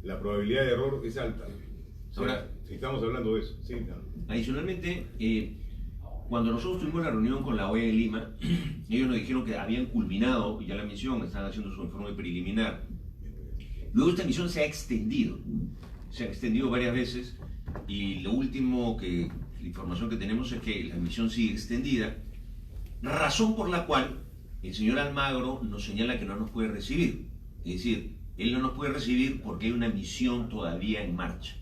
La probabilidad de error es alta. Ahora, si estamos hablando de eso. Sí, claro. Adicionalmente, cuando nosotros tuvimos la reunión con la OEA de Lima, ellos nos dijeron que habían culminado ya la misión, estaban haciendo su informe preliminar. Luego esta misión se ha extendido varias veces, y lo último la información que tenemos es que la misión sigue extendida, razón por la cual el señor Almagro nos señala que no nos puede recibir. Es decir, él no nos puede recibir porque hay una misión todavía en marcha.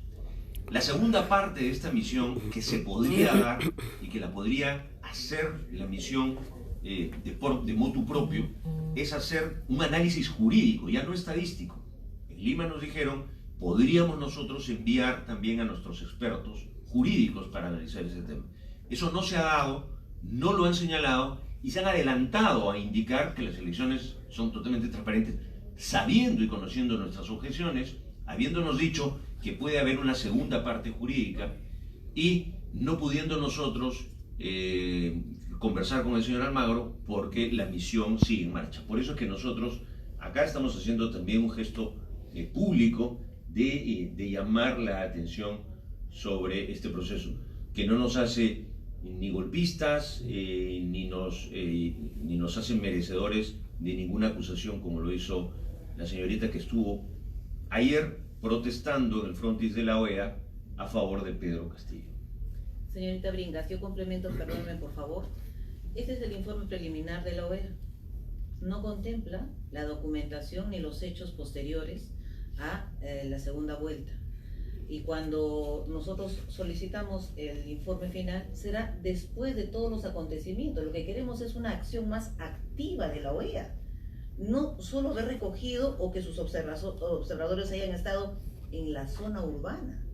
La segunda parte de esta misión que se podría dar y que la podría hacer la misión de motu propio es hacer un análisis jurídico, ya no estadístico. En Lima nos dijeron, podríamos nosotros enviar también a nuestros expertos jurídicos para analizar ese tema. Eso no se ha dado, no lo han señalado y se han adelantado a indicar que las elecciones son totalmente transparentes, sabiendo y conociendo nuestras objeciones, habiéndonos dicho que puede haber una segunda parte jurídica y no pudiendo nosotros conversar con el señor Almagro porque la misión sigue en marcha. Por eso es que nosotros acá estamos haciendo también un gesto público de llamar la atención sobre este proceso, que no nos hace ni golpistas, ni nos hacen merecedores de ninguna acusación, como lo hizo la señorita que estuvo ayer protestando en el frontis de la OEA a favor de Pedro Castillo. Señorita Bringas, yo complemento, perdóneme por favor. Este es el informe preliminar de la OEA. No contempla la documentación ni los hechos posteriores a la segunda vuelta. Y cuando nosotros solicitamos el informe final, será después de todos los acontecimientos. Lo que queremos es una acción más activa de la OEA. No solo haber recogido o que sus observadores hayan estado en la zona urbana.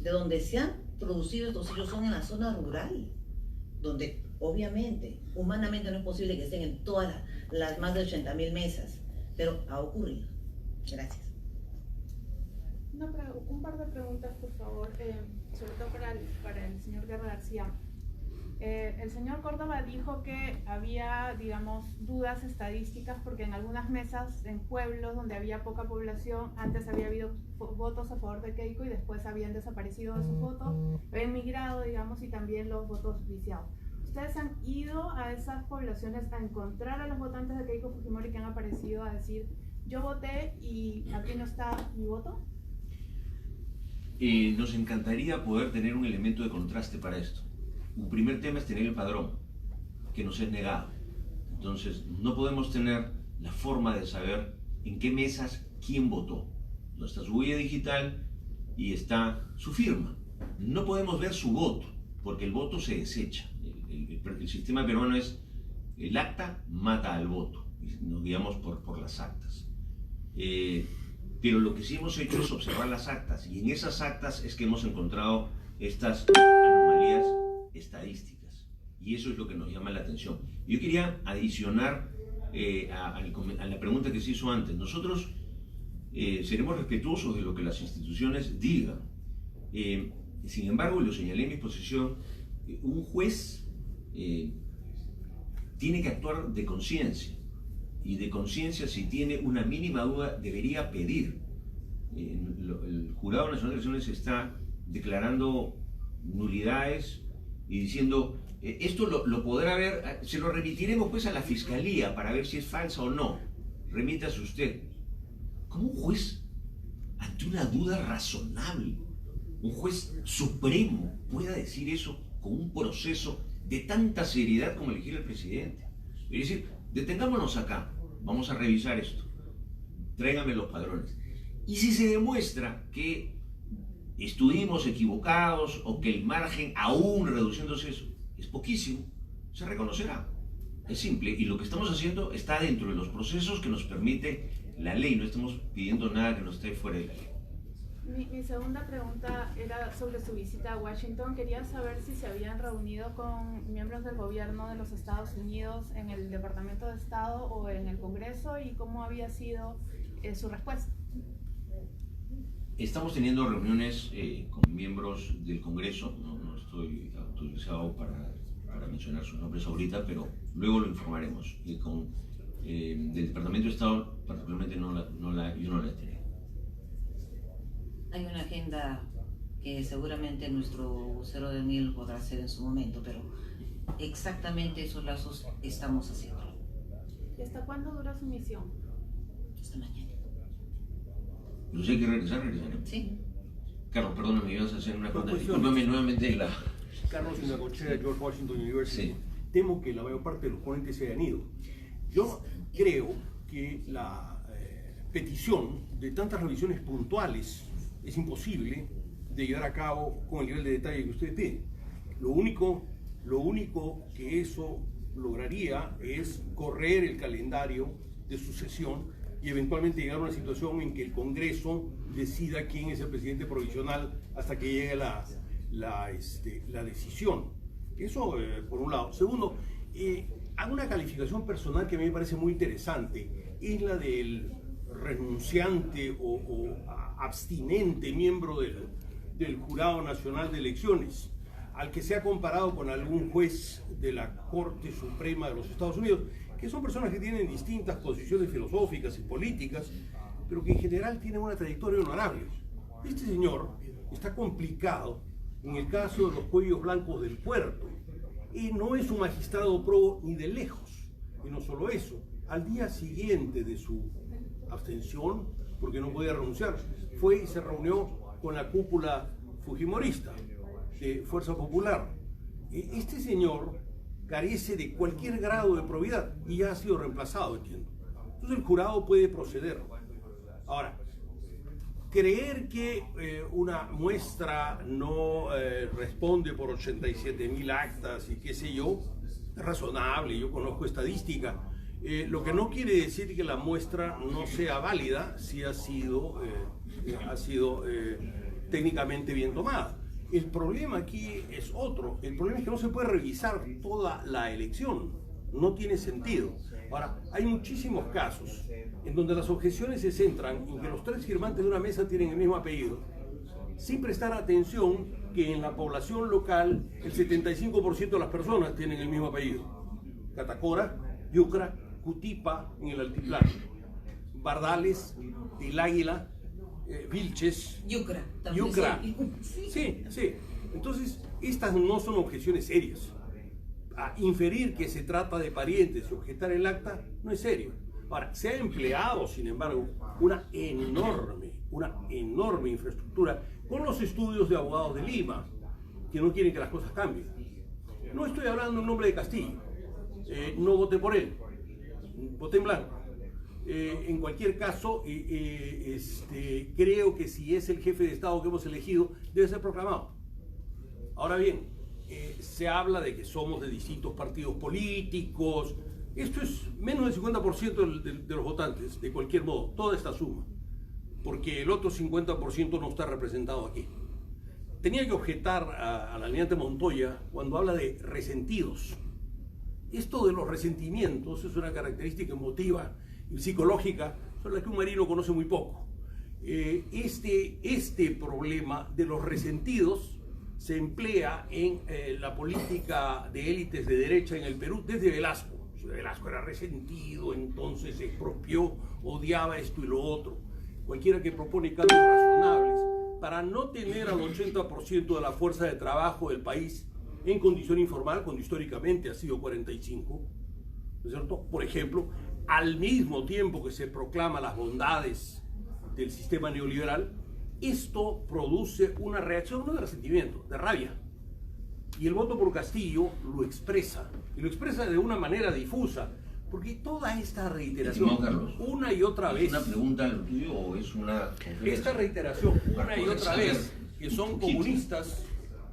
De donde se han producido estos hechos son en la zona rural, donde obviamente, humanamente no es posible que estén en todas las más de 80.000 mesas, pero ha ocurrido. Gracias. Un par de preguntas, por favor, sobre todo para el señor Guerra García. El señor Córdoba dijo que había, digamos, dudas estadísticas porque en algunas mesas, en pueblos donde había poca población, antes había habido votos a favor de Keiko y después habían desaparecido esos votos, habían migrado, digamos, y también los votos viciados. ¿Ustedes han ido a esas poblaciones a encontrar a los votantes de Keiko Fujimori que han aparecido a decir, yo voté y aquí no está mi voto? Nos encantaría poder tener un elemento de contraste para esto. Un primer tema es tener el padrón, que nos es negado. Entonces, no podemos tener la forma de saber en qué mesas quién votó. No está su huella digital y está su firma. No podemos ver su voto, porque el voto se desecha. El sistema peruano es el acta mata al voto. Y nos guiamos por las actas. Pero lo que sí hemos hecho es observar las actas, y en esas actas es que hemos encontrado estas anomalías estadísticas, y eso es lo que nos llama la atención. Yo quería adicionar a la pregunta que se hizo antes. Nosotros seremos respetuosos de lo que las instituciones digan. Sin embargo, lo señalé en mi exposición, un juez tiene que actuar de conciencia. Y de conciencia, si tiene una mínima duda, debería pedir. El Jurado Nacional de Elecciones está declarando nulidades y diciendo, esto lo podrá ver, se lo remitiremos pues a la Fiscalía para ver si es falsa o no. Remítase usted. ¿Cómo un juez, ante una duda razonable, un juez supremo pueda decir eso con un proceso de tanta seriedad como elegir al presidente? Es decir, detengámonos acá, vamos a revisar esto, tráigame los padrones. Y si se demuestra que estuvimos equivocados o que el margen, aún reduciéndose eso, es poquísimo, se reconocerá. Es simple, y lo que estamos haciendo está dentro de los procesos que nos permite la ley, no estamos pidiendo nada que nos esté fuera de la ley. Mi segunda pregunta era sobre su visita a Washington. Quería saber si se habían reunido con miembros del gobierno de los Estados Unidos en el Departamento de Estado o en el Congreso y cómo había sido su respuesta. Estamos teniendo reuniones con miembros del Congreso, no estoy autorizado para mencionar sus nombres ahorita, pero luego lo informaremos. Y del Departamento de Estado, particularmente, yo no la he tenido. Hay una agenda que seguramente nuestro vocero Daniel podrá hacer en su momento, pero exactamente esos lazos estamos haciendo. ¿Y hasta cuándo dura su misión? Hasta mañana. Pero si hay que regresaremos. Sí. Carlos, perdóname, me ibas a hacer una pregunta. Discúlpame nuevamente la... Carlos Inagochea, George Washington University. Sí. Temo que la mayor parte de los ponentes se hayan ido. Yo creo que la petición de tantas revisiones puntuales es imposible de llevar a cabo con el nivel de detalle que ustedes piden. Lo único que eso lograría es correr el calendario de sucesión y eventualmente llegar a una situación en que el Congreso decida quién es el presidente provisional hasta que llegue la decisión. Eso por un lado. Segundo, hago una calificación personal que a mí me parece muy interesante, es la del renunciante o abstinente miembro del Jurado Nacional de Elecciones, al que se ha comparado con algún juez de la Corte Suprema de los Estados Unidos, que son personas que tienen distintas posiciones filosóficas y políticas, pero que en general tienen una trayectoria honorable. Este señor está complicado en el caso de los cuellos blancos del puerto, y no es un magistrado pro ni de lejos. Y no solo eso, al día siguiente de su abstención, porque no podía renunciar, fue y se reunió con la cúpula fujimorista de Fuerza Popular. Este señor carece de cualquier grado de probidad y ya ha sido reemplazado, entiendo. Entonces el jurado puede proceder. Ahora, creer que una muestra no responde por 87.000 actas y qué sé yo, es razonable, yo conozco estadística. Lo que no quiere decir que la muestra no sea válida si ha sido técnicamente bien tomada. El problema aquí es otro. El problema es que no se puede revisar toda la elección. No tiene sentido. Ahora, hay muchísimos casos en donde las objeciones se centran en que los tres firmantes de una mesa tienen el mismo apellido, sin prestar atención que en la población local el 75% de las personas tienen el mismo apellido. Catacora, Yucra, Cutipa en el altiplano, Bardales, El Águila, Vilches, Yucra. Sí. Entonces, estas no son objeciones serias. A inferir que se trata de parientes y objetar el acta no es serio. Ahora, se ha empleado, sin embargo, una enorme infraestructura con los estudios de abogados de Lima, que no quieren que las cosas cambien. No estoy hablando en nombre de Castillo. No voté por él. Voté en blanco. En cualquier caso, creo que si es el jefe de Estado que hemos elegido, debe ser proclamado. Ahora bien, se habla de que somos de distintos partidos políticos. Esto es menos del 50% de los votantes, de cualquier modo, toda esta suma, porque el otro 50% no está representado aquí. Tenía que objetar al almirante Montoya cuando habla de resentidos. Esto de los resentimientos es una característica emotiva y psicológica sobre la que un marino conoce muy poco. Este problema de los resentidos se emplea en la política de élites de derecha en el Perú desde Velasco. Velasco era resentido, entonces se expropió, odiaba esto y lo otro. Cualquiera que propone cambios razonables para no tener al 80% de la fuerza de trabajo del país en condición informal, cuando históricamente ha sido 45%, ¿no es cierto? Por ejemplo, al mismo tiempo que se proclama las bondades del sistema neoliberal, esto produce una reacción no de resentimiento, de rabia. Y el voto por Castillo lo expresa, y lo expresa de una manera difusa, porque toda esta reiteración, Carlos, una y otra vez... ¿Es una pregunta lo tuyo o es una...? Esta reiteración, una y otra vez, que son comunistas,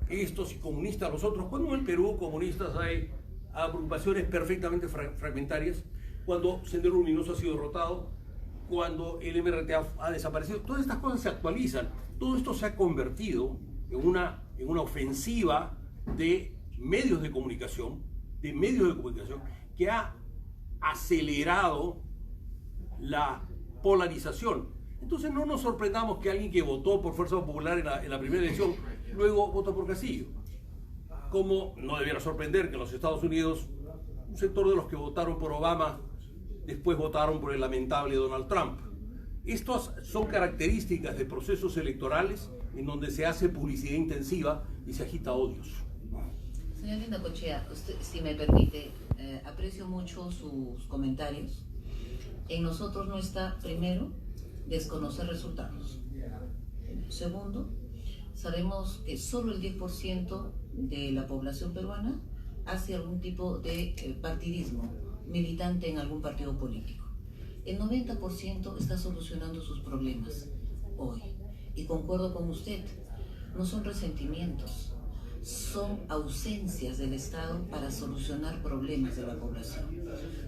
estos y comunistas los otros, cuando en el Perú comunistas hay agrupaciones perfectamente fragmentarias, cuando Sendero Luminoso ha sido derrotado, cuando el MRT ha desaparecido. Todas estas cosas se actualizan. Todo esto se ha convertido en una ofensiva de medios de comunicación, que ha acelerado la polarización. Entonces no nos sorprendamos que alguien que votó por Fuerza Popular en la primera elección luego votó por Castillo. Como no debiera sorprender que en los Estados Unidos un sector de los que votaron por Obama después votaron por el lamentable Donald Trump. Estas son características de procesos electorales en donde se hace publicidad intensiva y se agita odios. Señor Lindacochea, usted, si me permite, aprecio mucho sus comentarios. En nosotros no está, primero, desconocer resultados. Segundo, sabemos que solo el 10% de la población peruana hace algún tipo de partidismo, militante en algún partido político. El 90% está solucionando sus problemas hoy. Y concuerdo con usted, no son resentimientos, son ausencias del Estado para solucionar problemas de la población.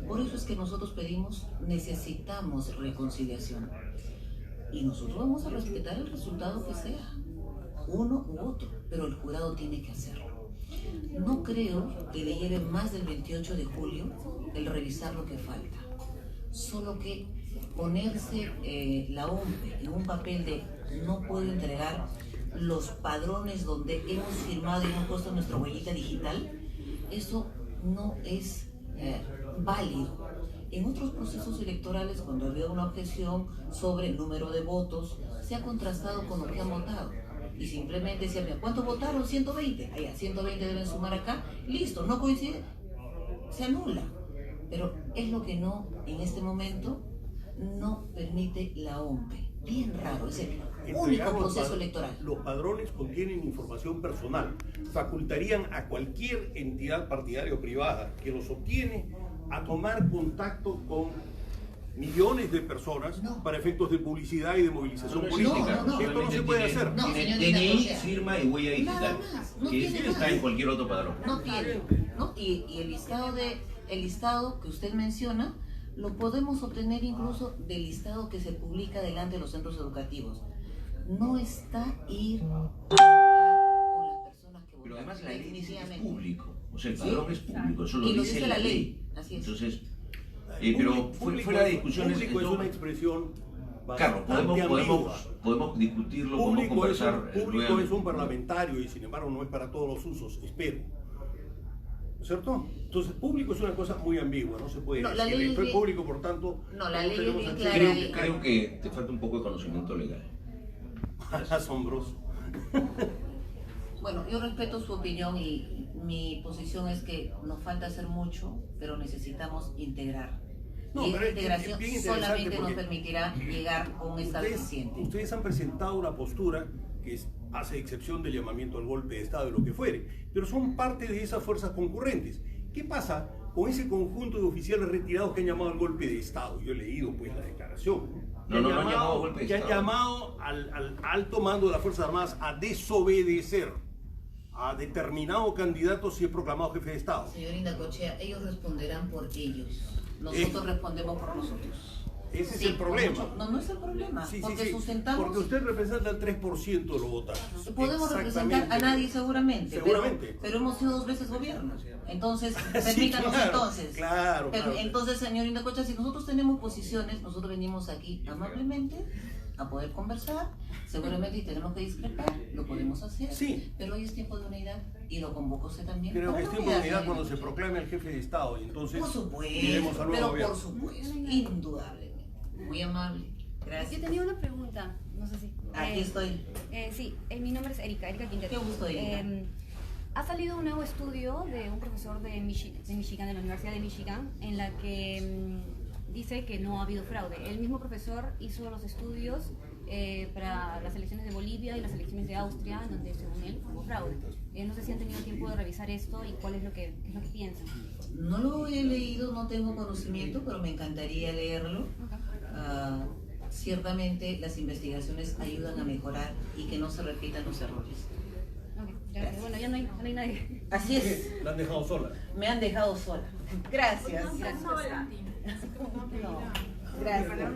Por eso es que nosotros pedimos, necesitamos reconciliación. Y nosotros vamos a respetar el resultado que sea, uno u otro, pero el jurado tiene que hacerlo. No creo que le lleve más del 28 de julio el revisar lo que falta. Solo que ponerse la OMPE en un papel de no puedo entregar los padrones donde hemos firmado y hemos puesto nuestra huellita digital, eso no es válido. En otros procesos electorales, cuando había una objeción sobre el número de votos, se ha contrastado con lo que han votado. Y simplemente decían, ¿cuántos votaron? 120. Allá, 120 deben sumar acá. Listo, no coincide, se anula. Pero es lo que no, en este momento, no permite la OMPE. Bien raro, es el único proceso electoral. Los padrones contienen información personal. Facultarían a cualquier entidad partidaria o privada que los obtiene a tomar contacto con millones de personas para efectos de publicidad y de movilización política. Esto no se puede hacer. DNI, firma y huella digital, que está en cualquier otro padrón. No tiene. ¿No? Y el listado que usted menciona lo podemos obtener incluso del listado que se publica delante de los centros educativos. No está ir a con las personas que votan. Pero además la ley dice que es público, o sea, el padrón es público, eso lo dice la ley. Así es. Entonces, pero fuera de discusiones... Público es una expresión Carlos, podemos discutirlo, podemos conversar. Público es un parlamentario y sin embargo no es para todos los usos, espero. ¿Cierto? Entonces, público es una cosa muy ambigua, no se puede decir. Estoy público, por tanto... No, la ley es bien clara. Creo que te falta un poco de conocimiento legal. Asombroso. Bueno, yo respeto su opinión y mi posición es que nos falta hacer mucho, pero necesitamos integrar. No, y esta integración solamente nos permitirá llegar a un estado eficiente. Ustedes han presentado una postura que hace excepción del llamamiento al golpe de Estado, de lo que fuere, pero son parte de esas fuerzas concurrentes. ¿Qué pasa con ese conjunto de oficiales retirados que han llamado al golpe de Estado? Yo he leído pues la declaración. No han llamado golpe de Estado. Que han llamado al alto mando de las Fuerzas Armadas a desobedecer a determinado candidato si es proclamado jefe de Estado. Señor Lindacochea, ellos responderán por ellos. Nosotros respondemos por nosotros. Ese es el problema. No es el problema, porque sustentamos... Porque usted representa el 3% de los votantes. Podemos representar a nadie seguramente. Pero hemos sido 2 veces gobierno. Entonces, permítanos entonces. Claro. Entonces, señor Lindacochea, si nosotros tenemos posiciones, nosotros venimos aquí amablemente a poder conversar. Seguramente tenemos que discrepar, lo podemos hacer. Sí. Pero hoy es tiempo de unidad y lo convoco usted también. Creo que es tiempo de unidad cuando se proclame el jefe de Estado y entonces... Por supuesto, por supuesto, indudablemente. Muy amable. Gracias. Yo tenía una pregunta, no sé si... Aquí estoy. Sí, mi nombre es Erika Quintero. Qué gusto, Erika. Ha salido un nuevo estudio de un profesor de Michigan, de la Universidad de Michigan, en la que dice que no ha habido fraude. El mismo profesor hizo los estudios para las elecciones de Bolivia y las elecciones de Austria, en donde según él hubo fraude. No sé si han tenido tiempo de revisar esto y cuál es lo que piensan. No lo he leído, no tengo conocimiento, pero me encantaría leerlo. Ciertamente las investigaciones ayudan a mejorar y que no se repitan los errores. Gracias. Bueno, ya no hay nadie. Así es. La han dejado sola. Me han dejado sola. Gracias. Gracias. No, gracias.